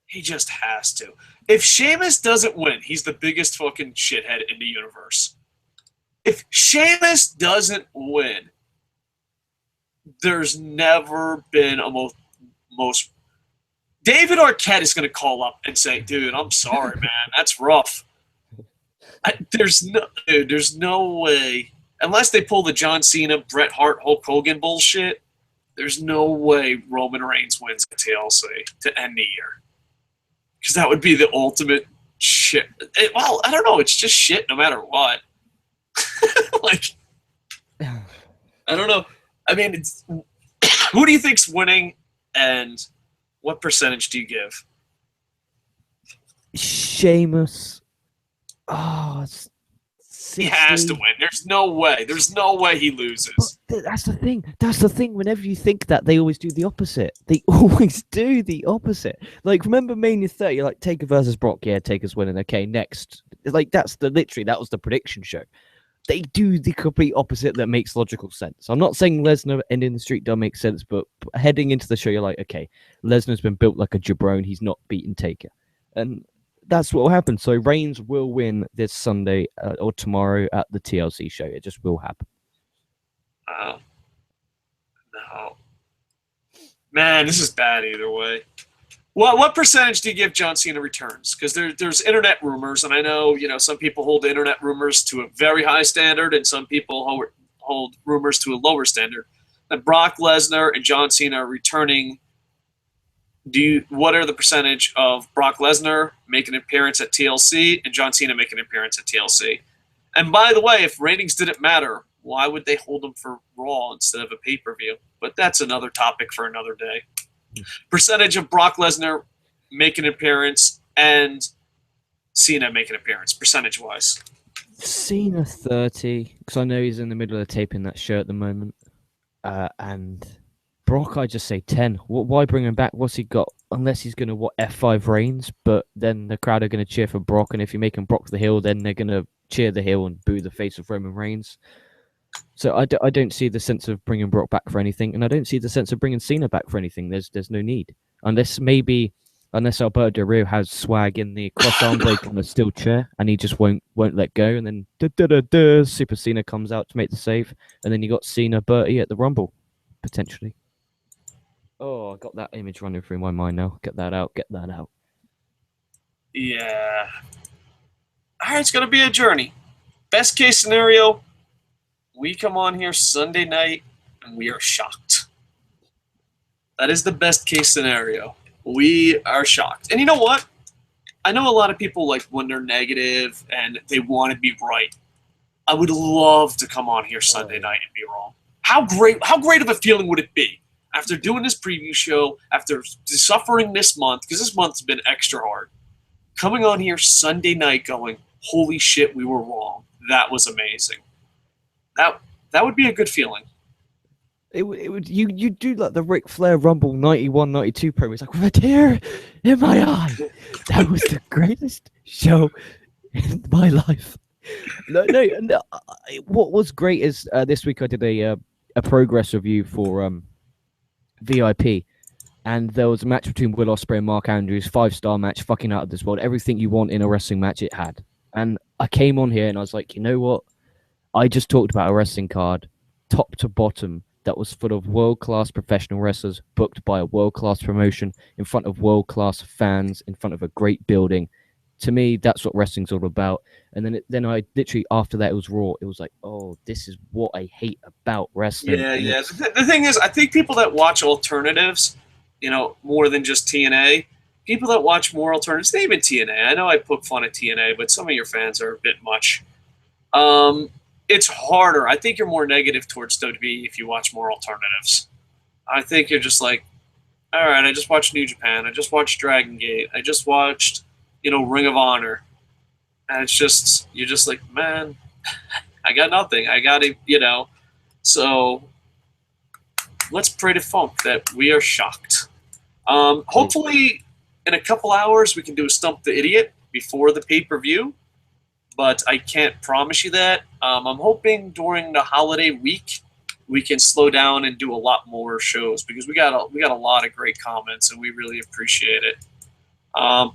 He just has to. If Sheamus doesn't win, he's the biggest fucking shithead in the universe. If Sheamus doesn't win, there's never been a most. David Arquette is going to call up and say, dude, I'm sorry, man. That's rough. There's no way. Unless they pull the John Cena, Bret Hart, Hulk Hogan bullshit, there's no way Roman Reigns wins at TLC to end the year. Because that would be the ultimate shit. Well, I don't know. It's just shit no matter what. Like, I don't know. I mean, who do you think's winning, and what percentage do you give? Sheamus. Oh, it's 60. He has to win. There's no way. There's no way he loses. But that's the thing. That's the thing. Whenever you think that, they always do the opposite. They always do the opposite. Like, remember Mania 30? You're like, Taker versus Brock. Yeah, Taker's winning. Okay, next. Like, that was the prediction show. They do the complete opposite that makes logical sense. I'm not saying Lesnar ending the streak don't make sense, but heading into the show, you're like, okay, Lesnar's been built like a jabron. He's not beaten Taker. And that's what will happen. So Reigns will win this Sunday or tomorrow at the TLC show. It just will happen. No. Man, this is bad either way. What percentage do you give John Cena returns? Because there's internet rumors, and I know some people hold internet rumors to a very high standard, and some people hold rumors to a lower standard. That Brock Lesnar and John Cena are returning. What are the percentage of Brock Lesnar making an appearance at TLC and John Cena making an appearance at TLC? And by the way, if ratings didn't matter, why would they hold them for Raw instead of a pay-per-view? But that's another topic for another day. Percentage of Brock Lesnar making an appearance and Cena making an appearance, percentage-wise. Cena 30, because I know he's in the middle of taping that show at the moment. And Brock, I just say 10. Why bring him back? What's he got? Unless he's going to, F5 Reigns, but then the crowd are going to cheer for Brock, and if you're making Brock the heel, then they're going to cheer the heel and boo the face of Roman Reigns. So I don't see the sense of bringing Brock back for anything, and I don't see the sense of bringing Cena back for anything. There's no need. Unless Alberto Del Rio has swag in the cross-arm break on the steel chair, and he just won't let go, and then Super Cena comes out to make the save, and then you got Cena Bertie at the Rumble, potentially. Oh, I got that image running through my mind now. Get that out. Yeah. All right, it's going to be a journey. Best case scenario, we come on here Sunday night and we are shocked. That is the best case scenario. We are shocked. And you know what? I know a lot of people, like, when they're negative and they want to be right. I would love to come on here Sunday night and be wrong. How great of a feeling would it be after doing this preview show, after suffering this month, because this month's been extra hard, coming on here Sunday night going, holy shit, we were wrong. That was amazing. That would be a good feeling. It would you do like the Ric Flair Rumble 91, 92 promo. It's like, with a tear in my eye. That was the greatest show in my life. No. What was great is this week I did a progress review for VIP, and there was a match between Will Ospreay and Mark Andrews, 5-star match, fucking out of this world. Everything you want in a wrestling match, it had. And I came on here and I was like, you know what? I just talked about a wrestling card, top to bottom, that was full of world-class professional wrestlers booked by a world-class promotion in front of world-class fans, in front of a great building. To me, that's what wrestling's all about. And then I literally, after that, it was Raw. It was like, oh, this is what I hate about wrestling. Yeah. The thing is, I think people that watch alternatives, more than just TNA, people that watch more alternatives, even TNA. I know I poke fun at TNA, but some of your fans are a bit much. it's harder. I think you're more negative towards WWE if you watch more alternatives. I think you're just like, all right, I just watched New Japan. I just watched Dragon Gate. I just watched, Ring of Honor. And it's just, you're just like, man, I got nothing. I got to, So let's pray to Funk that we are shocked. Hopefully in a couple hours we can do a Stump the Idiot before the pay-per-view, but I can't promise you that. I'm hoping during the holiday week we can slow down and do a lot more shows because we got a lot of great comments and we really appreciate it.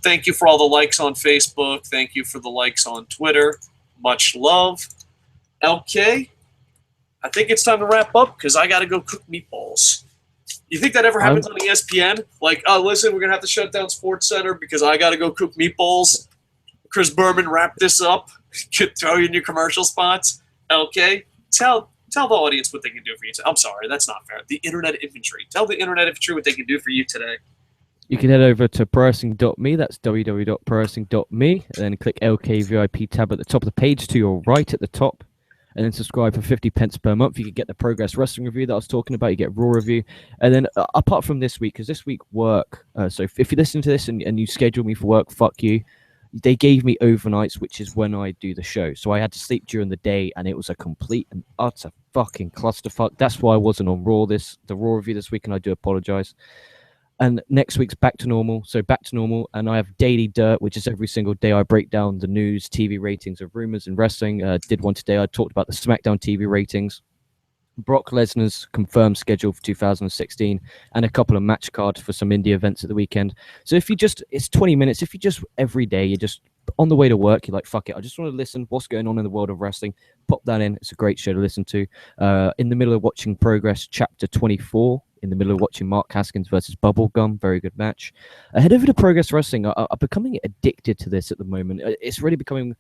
Thank you for all the likes on Facebook. Thank you for the likes on Twitter. Much love. LK, I think it's time to wrap up because I got to go cook meatballs. You think that ever happens on ESPN? Like, oh, listen, we're going to have to shut down SportsCenter because I got to go cook meatballs. Chris Berman, wrap this up. Throw you in your commercial spots. LK, tell the audience what they can do for you. I'm sorry, that's not fair. The Internet Infantry. Tell the Internet Infantry what they can do for you today. You can head over to prowrestling.me. That's www.prowrestling.me. And then click LK VIP tab at the top of the page to your right at the top. And then subscribe for 50 pence per month. You can get the Progress Wrestling review that I was talking about. You get Raw review. And then apart from this week, because this week work. So if you listen to this and you schedule me for work, fuck you. They gave me overnights, which is when I do the show. So I had to sleep during the day, and it was a complete and utter fucking clusterfuck. That's why I wasn't on the Raw review this week, and I do apologize. And next week's back to normal. So back to normal. And I have Daily Dirt, which is every single day I break down the news, TV ratings of rumors in wrestling. Did one today. I talked about the SmackDown TV ratings. Brock Lesnar's confirmed schedule for 2016 and a couple of match cards for some indie events at the weekend. So it's 20 minutes. If you just every day, you're just on the way to work, you're like, fuck it, I just want to listen what's going on in the world of wrestling. Pop that in. It's a great show to listen to. In the middle of watching Progress Chapter 24, in the middle of watching Mark Haskins versus Bubblegum, very good match. Head over to Progress Wrestling. I'm becoming addicted to this at the moment. It's really becoming,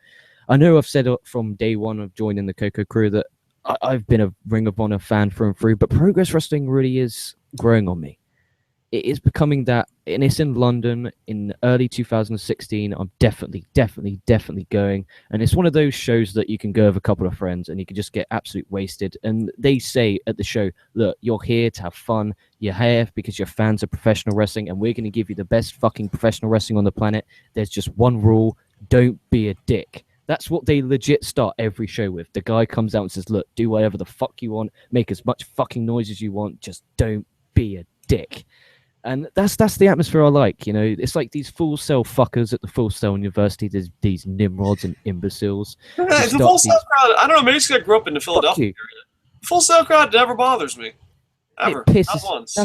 I know I've said from day one of joining the Coco crew that I've been a Ring of Honor fan through and through, but Progress Wrestling really is growing on me. It is becoming that, and it's in London in early 2016. I'm definitely going. And it's one of those shows that you can go with a couple of friends and you can just get absolute wasted. And they say at the show, look, you're here to have fun. You're here because you're fans of professional wrestling, and we're going to give you the best fucking professional wrestling on the planet. There's just one rule. Don't be a dick. That's what they legit start every show with. The guy comes out and says, look, do whatever the fuck you want. Make as much fucking noise as you want. Just don't be a dick. And that's the atmosphere I like, It's like these Full Sail fuckers at the Full Sail University. There's these nimrods and imbeciles. The Full Sail crowd, I don't know, maybe it's because I grew up in the Philadelphia area. Full Sail crowd never bothers me. Ever. It pisses, not once.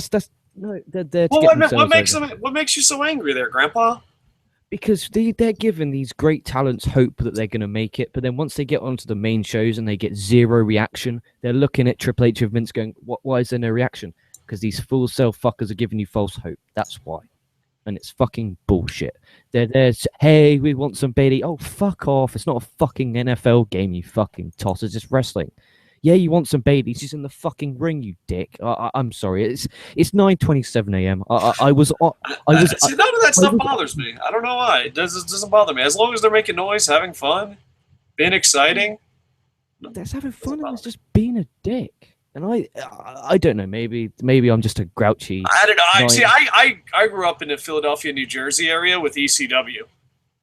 No, they're well, what makes you so angry there, Grandpa? Because they're giving these great talents hope that they're going to make it, but then once they get onto the main shows and they get zero reaction, they're looking at Triple H and Vince going, why is there no reaction? Because these Full Sail fuckers are giving you false hope. That's why. And it's fucking bullshit. There's, hey, we want some Bailey. Oh, fuck off. It's not a fucking NFL game, you fucking toss. It's just wrestling. Yeah, you want some Bailey. She's in the fucking ring, you dick. I'm sorry. It's 9:27 a.m. I was. See, none of that stuff bothers me. I don't know why. It doesn't bother me. As long as they're making noise, having fun, being exciting. That's having fun and it's just being a dick. And I don't know. Maybe I'm just a grouchy. I don't know. I grew up in the Philadelphia, New Jersey area with ECW,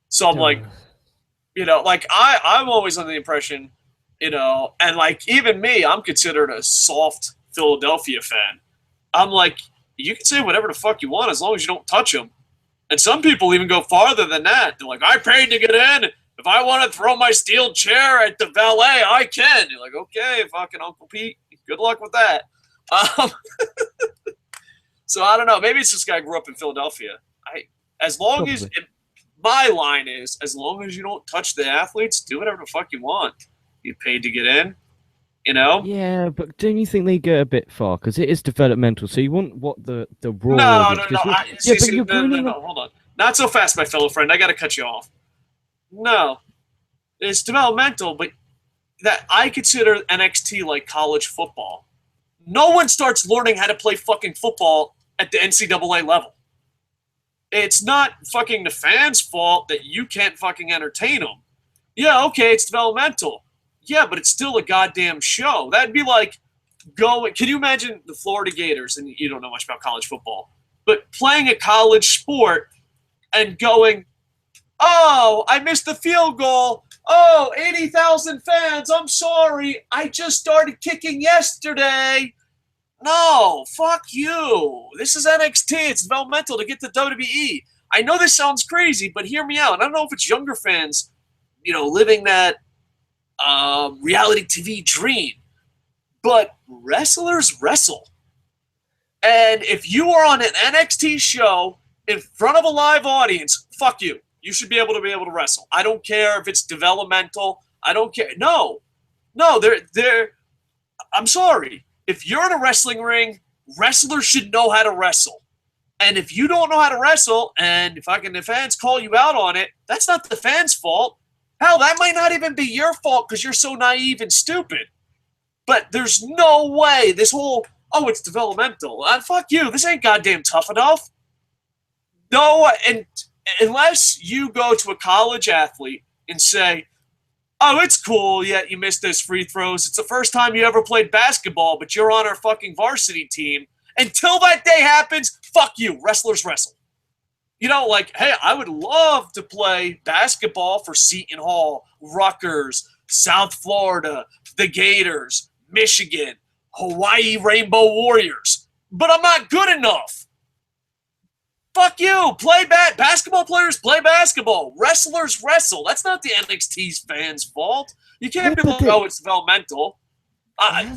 so I'm like, I'm always under the impression. And like even me, I'm considered a soft Philadelphia fan. I'm like, you can say whatever the fuck you want as long as you don't touch them. And some people even go farther than that. They're like, I paid to get in. If I want to throw my steel chair at the valet, I can. You're like, okay, fucking Uncle Pete. Good luck with that. So I don't know. Maybe it's just 'cause I grew up in Philadelphia. My line is, as long as you don't touch the athletes, do whatever the fuck you want. You paid to get in, Yeah, but don't you think they go a bit far? Because it is developmental. So you want what the raw? No. Hold on. Not so fast, my fellow friend. I got to cut you off. No, it's developmental, but that I consider NXT like college football. No one starts learning how to play fucking football at the NCAA level. It's not fucking the fans' fault that you can't fucking entertain them. Yeah, okay, it's developmental. Yeah, but it's still a goddamn show. That'd be like going. Can you imagine the Florida Gators? And you don't know much about college football, but playing a college sport and going, oh, I missed the field goal. Oh, 80,000 fans. I'm sorry. I just started kicking yesterday. No, fuck you. This is NXT. It's developmental to get to WWE. I know this sounds crazy, but hear me out. I don't know if it's younger fans, living that reality TV dream, but wrestlers wrestle. And if you are on an NXT show in front of a live audience, fuck you. You should be able to wrestle. I don't care if it's developmental. I don't care. No, they're. I'm sorry. If you're in a wrestling ring, wrestlers should know how to wrestle. And if you don't know how to wrestle, and if the fans call you out on it, that's not the fans' fault. Hell, that might not even be your fault because you're so naive and stupid. But there's no way this whole, oh, it's developmental. Fuck you. This ain't goddamn tough enough. No, and unless you go to a college athlete and say, oh, it's cool, yet you missed those free throws. It's the first time you ever played basketball, but you're on our fucking varsity team. Until that day happens, fuck you. Wrestlers wrestle. Hey, I would love to play basketball for Seton Hall, Rutgers, South Florida, the Gators, Michigan, Hawaii Rainbow Warriors. But I'm not good enough. Fuck you. Play basketball players play basketball. Wrestlers wrestle. That's not the NXT's fans' fault. You can't be like, oh, it's developmental. I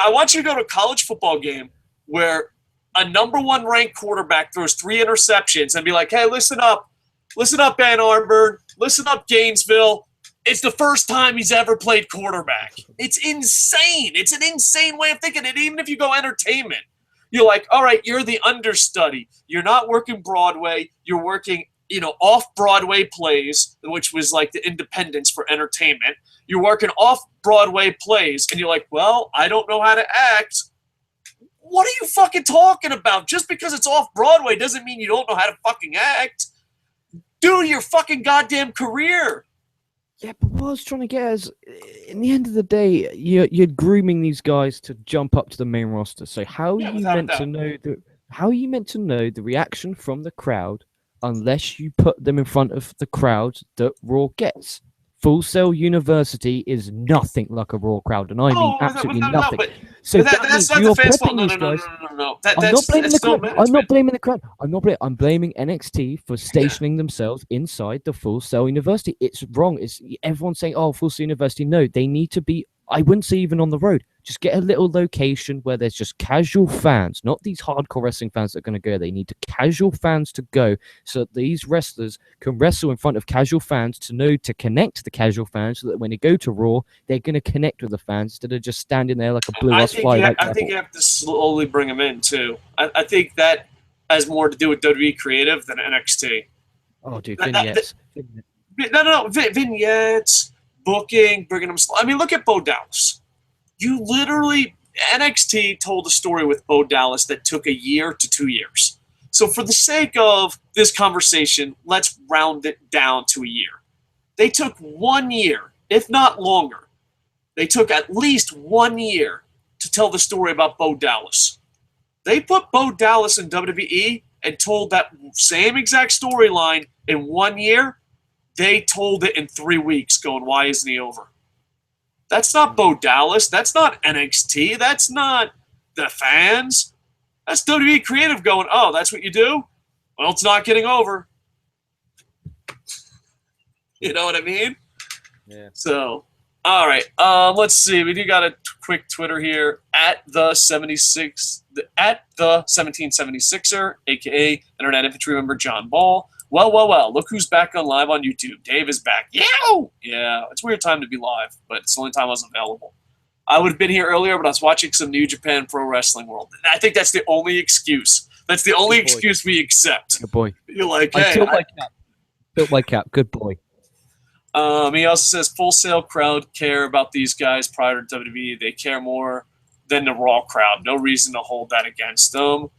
want you to go to a college football game where a number 1 ranked quarterback throws 3 interceptions and be like, hey, listen up, Ann Arbor, listen up, Gainesville. It's the first time he's ever played quarterback. It's insane. It's an insane way of thinking. And even if you go entertainment, you're like, all right, you're the understudy. You're not working Broadway. You're working, off-Broadway plays, which was like the Independence for entertainment. You're working off-Broadway plays, and you're like, well, I don't know how to act. What are you fucking talking about? Just because it's off-Broadway doesn't mean you don't know how to fucking act. Do your fucking goddamn career. Yeah, but what I was trying to get is, in the end of the day, you're grooming these guys to jump up to the main roster. So how are you meant to know the reaction from the crowd unless you put them in front of the crowd that Raw gets? Full Sail University is nothing like a Raw crowd, and I mean absolutely nothing. So that's not the fans' fault. No. I'm not blaming the crowd. I'm not blaming the crowd. I'm blaming NXT for stationing themselves inside the Full Sail University. It's wrong. It's everyone's saying, "Oh, Full Sail University." No, they need to be. I wouldn't say even on the road. Just get a little location where there's just casual fans, not these hardcore wrestling fans that are going to go. They need casual fans to go so that these wrestlers can wrestle in front of casual fans to connect to the casual fans so that when they go to Raw, they're going to connect with the fans instead of just standing there like a blue-ass fly. I think you have to slowly bring them in, too. I think that has more to do with WWE Creative than NXT. Oh, dude, vignettes. No, vignettes. Booking, bringing them. I mean, look at Bo Dallas. NXT told a story with Bo Dallas that took a year to 2 years. So for the sake of this conversation, let's round it down to a year. They took 1 year, if not longer. They took at least 1 year to tell the story about Bo Dallas. They put Bo Dallas in WWE and told that same exact storyline in 1 year. They told it in 3 weeks, going, why isn't he over? That's not Bo Dallas. That's not NXT. That's not the fans. That's WWE Creative going, oh, that's what you do? Well, it's not getting over. You know what I mean? Yeah. So, all right. Let's see. We do got a quick Twitter here at the 1776er, aka Internet Infantry member John Ball. Well. Look who's back on live on YouTube. Dave is back. Yow! Yeah, it's a weird time to be live, but it's the only time I was available. I would have been here earlier, but I was watching some New Japan Pro Wrestling World. I think that's the only excuse. That's the only excuse we accept. Good boy. You're like, hey. Built my cap. Good boy. He also says, Full Sail crowd care about these guys prior to WWE. They care more than the Raw crowd. No reason to hold that against them.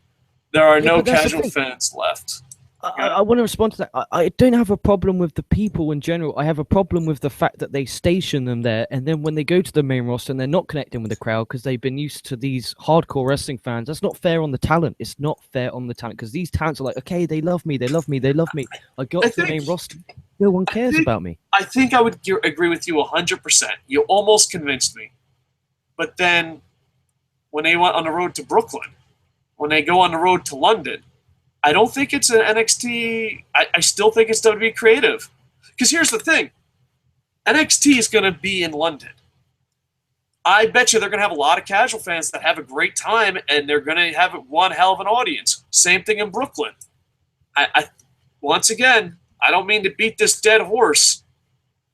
There are no casual fans left. I want to respond to that. I don't have a problem with the people in general. I have a problem with the fact that they station them there, and then when they go to the main roster and they're not connecting with the crowd because they've been used to these hardcore wrestling fans. That's not fair on the talent. It's not fair on the talent because these talents are like, okay, they love me, they love me, they love me. I got to the main roster. No one cares about me. I think I would agree with you 100%. You almost convinced me. But then when they went on the road to Brooklyn, when they go on the road to London, I don't think it's an NXT. I still think it's WWE creative. Because here's the thing. NXT is going to be in London. I bet you they're going to have a lot of casual fans that have a great time, and they're going to have one hell of an audience. Same thing in Brooklyn. Once again, I don't mean to beat this dead horse.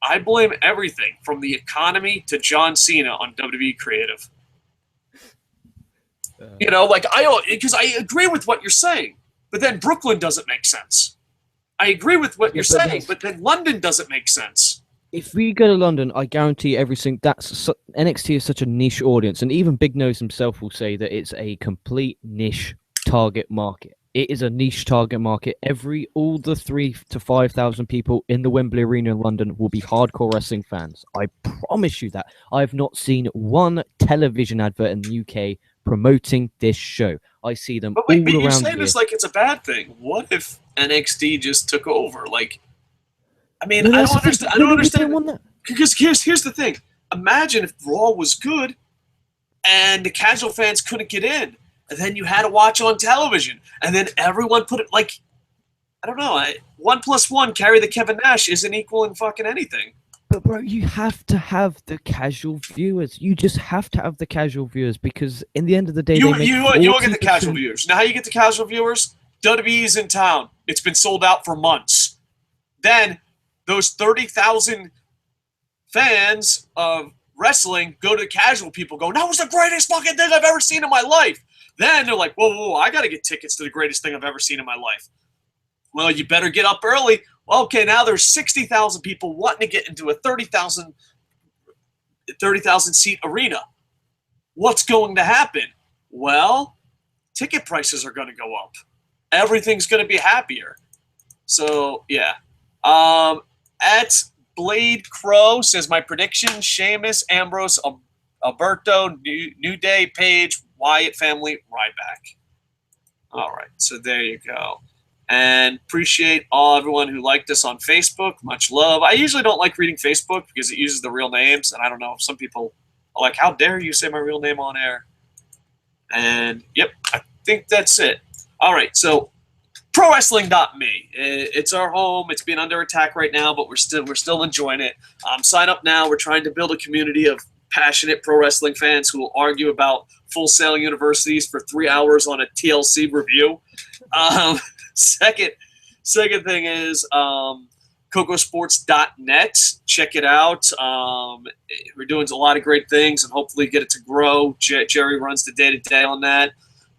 I blame everything from the economy to John Cena on WWE creative. Because I agree with what you're saying. But then Brooklyn doesn't make sense. I agree with what you're saying, but then London doesn't make sense. If we go to London, I guarantee everything. NXT is such a niche audience, and even Big Nose himself will say that it's a complete niche target market. It is a niche target market. All the 3,000 to 5,000 people in the Wembley Arena in London will be hardcore wrestling fans. I promise you that. I have not seen one television advert in the UK promoting this show. I see them all around. But you're saying this like it's a bad thing. What if NXT just took over? Like, I mean, I don't understand. Because here's the thing. Imagine if Raw was good and the casual fans couldn't get in, and then you had to watch on television, and then everyone put it like, I don't know. 1 + 1 carry the Kevin Nash isn't equaling fucking anything. But bro, you have to have the casual viewers. You just have to have the casual viewers because in the end of the day, you will get the casual viewers. Now, how you get the casual viewers? WWE's in town. It's been sold out for months. Then those 30,000 fans of wrestling go to the casual people. Go, that was the greatest fucking thing I've ever seen in my life. Then they're like, whoa, I got to get tickets to the greatest thing I've ever seen in my life. Well, you better get up early. Well, okay, now there's 60,000 people wanting to get into a 30,000 seat arena. What's going to happen? Well, ticket prices are going to go up. Everything's going to be happier. So, yeah. At Blade Crow says, my prediction, Sheamus, Ambrose, Alberto, New Day, Page, Wyatt family, Ryback. All right, so there you go. And appreciate everyone who liked us on Facebook. Much love. I usually don't like reading Facebook because it uses the real names, and I don't know, some people are like, how dare you say my real name on air? And, yep, I think that's it. All right, so ProWrestling.me. It's our home. It's being under attack right now, but we're still enjoying it. Sign up now. We're trying to build a community of passionate pro wrestling fans who will argue about Full Sail Universities for 3 hours on a TLC review. Second thing is KocoSports.net. Check it out. We're doing a lot of great things and hopefully get it to grow. Jerry runs the day-to-day on that.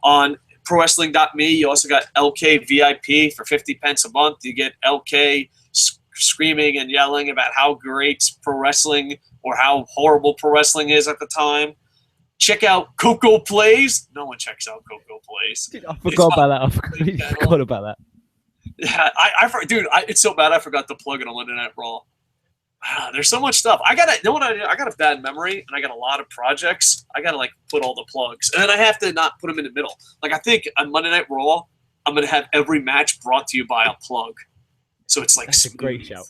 On ProWrestling.me, you also got LK VIP for 50 pence a month. You get LK screaming and yelling about how great pro wrestling or how horrible pro wrestling is at the time. Check out Coco Plays. No one checks out Coco Plays. Dude, I forgot about that. I forgot about that. Yeah, it's so bad I forgot to plug it on Monday Night Raw. There's so much stuff. I got a bad memory, and I got a lot of projects. I got to put all the plugs, and then I have to not put them in the middle. I think on Monday Night Raw, I'm gonna have every match brought to you by a plug. So it's that's a great shout,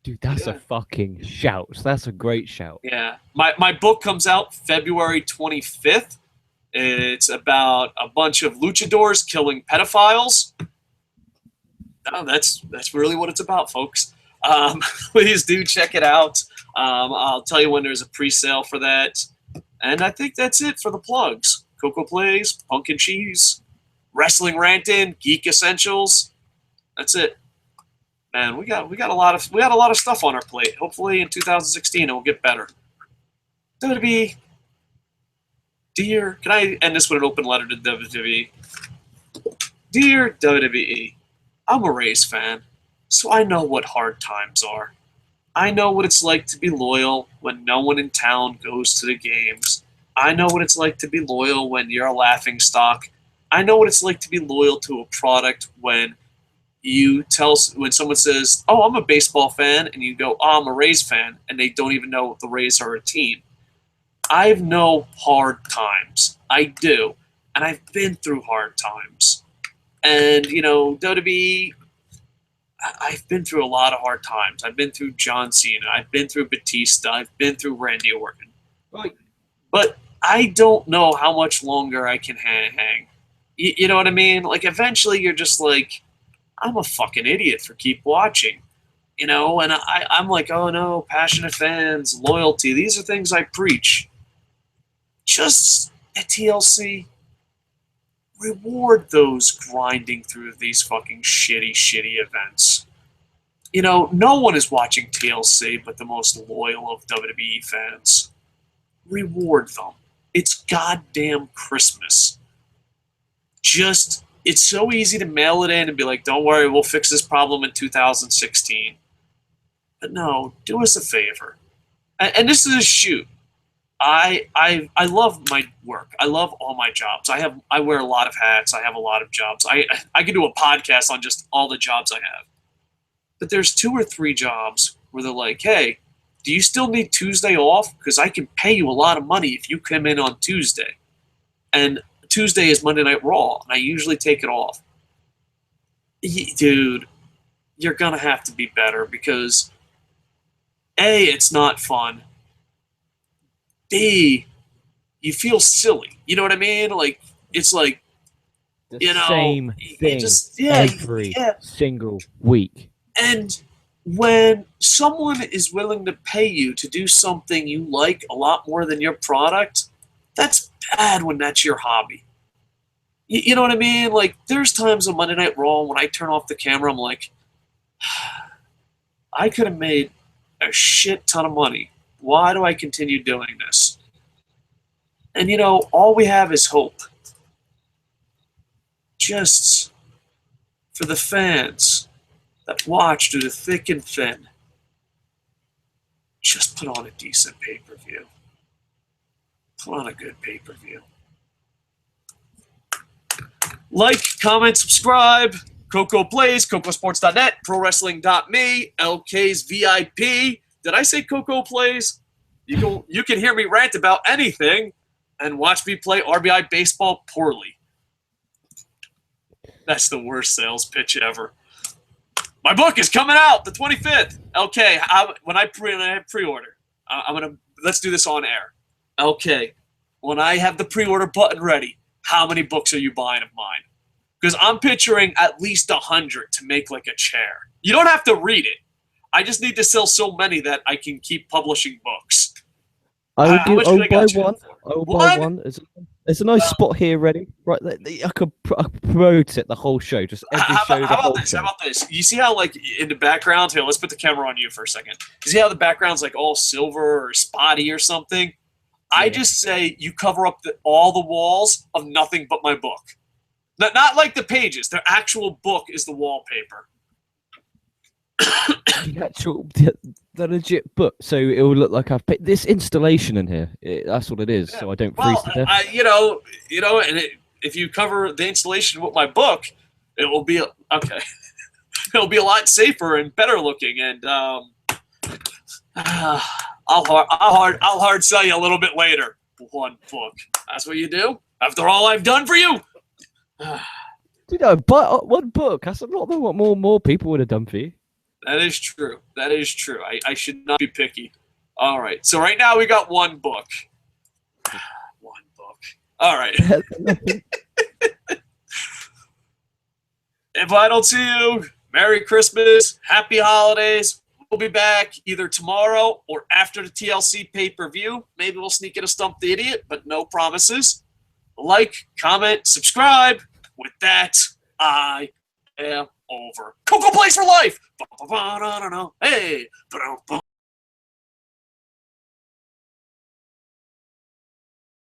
dude. That's a fucking shout. That's a great shout. Yeah, my book comes out February 25th. It's about a bunch of luchadors killing pedophiles. Oh, that's really what it's about, folks. Please do check it out. I'll tell you when there's a pre-sale for that. And I think that's it for the plugs. Coco Plays, Pumpkin Cheese, Wrestling Rantin', Geek Essentials. That's it. Man, we got a lot of stuff on our plate. Hopefully in 2016 it will get better. WWE, can I end this with an open letter to WWE? Dear WWE, I'm a Rays fan, so I know what hard times are. I know what it's like to be loyal when no one in town goes to the games. I know what it's like to be loyal when you're a laughingstock. I know what it's like to be loyal to a product when you tell when someone says, "Oh, I'm a baseball fan," and you go, "Oh, I'm a Rays fan," and they don't even know the Rays are a team. I know hard times. I do, and I've been through hard times. And WWE, I've been through a lot of hard times. I've been through John Cena. I've been through Batista. I've been through Randy Orton. Right. But I don't know how much longer I can hang. You know what I mean? Like, eventually you're just like, I'm a fucking idiot for keep watching. And I'm like, oh no, passionate fans, loyalty. These are things I preach. Just at TLC, reward those grinding through these fucking shitty events. No one is watching TLC but the most loyal of WWE fans. Reward them. It's goddamn Christmas. It's so easy to mail it in and be like, don't worry, we'll fix this problem in 2016. But no, do us a favor. And this is a shoot. I love my work. I love all my jobs. I wear a lot of hats. I have a lot of jobs. I could do a podcast on just all the jobs I have. But there's 2 or 3 jobs where they're like, hey, do you still need Tuesday off? Because I can pay you a lot of money if you come in on Tuesday. And Tuesday is Monday Night Raw, and I usually take it off. Dude, you're going to have to be better because, A, it's not fun. B, you feel silly. You know what I mean? Like, it's like, the same thing every single week. And when someone is willing to pay you to do something you like a lot more than your product, that's bad when that's your hobby. You know what I mean? Like, there's times on Monday Night Raw when I turn off the camera, I'm like, I could have made a shit ton of money. Why do I continue doing this? And all we have is hope. Just for the fans that watch through the thick and thin, just put on a decent pay-per-view. Put on a good pay-per-view. Like, comment, subscribe. Coco Plays, KocoSports.net, ProWrestling.me, LK's VIP. Did I say Coco Plays? You can hear me rant about anything and watch me play RBI baseball poorly. That's the worst sales pitch ever. My book is coming out the 25th. Okay, when I pre-order, let's do this on air. Okay, when I have the pre-order button ready, how many books are you buying of mine? Because I'm picturing at least 100 to make like a chair. You don't have to read it. I just need to sell so many that I can keep publishing books. I will buy one. There's a nice spot here ready. Right, I could promote it the whole show. Just every show. How about this? You see how, like, in the background? Here, let's put the camera on you for a second. You see how the background's like all silver or spotty or something? Yeah. I just say you cover up all the walls of nothing but my book. Not like the pages. The actual book is the wallpaper. the legit book, so it will look like I've paid this installation in here. That's what it is. Yeah. So I don't freeze to death. And if you cover the installation with my book, it will be okay. It'll be a lot safer and better looking. And I'll hard sell you a little bit later. One book. That's what you do. After all I've done for you. But one book. That's a lot than what more people would have done for you. That is true. I should not be picky. All right. So right now we got one book. One book. All right. If I don't see you, Merry Christmas, Happy Holidays. We'll be back either tomorrow or after the TLC pay-per-view. Maybe we'll sneak in a Stump the Idiot, but no promises. Like, comment, subscribe. With that, I am over. Coco Plays for life. Hey.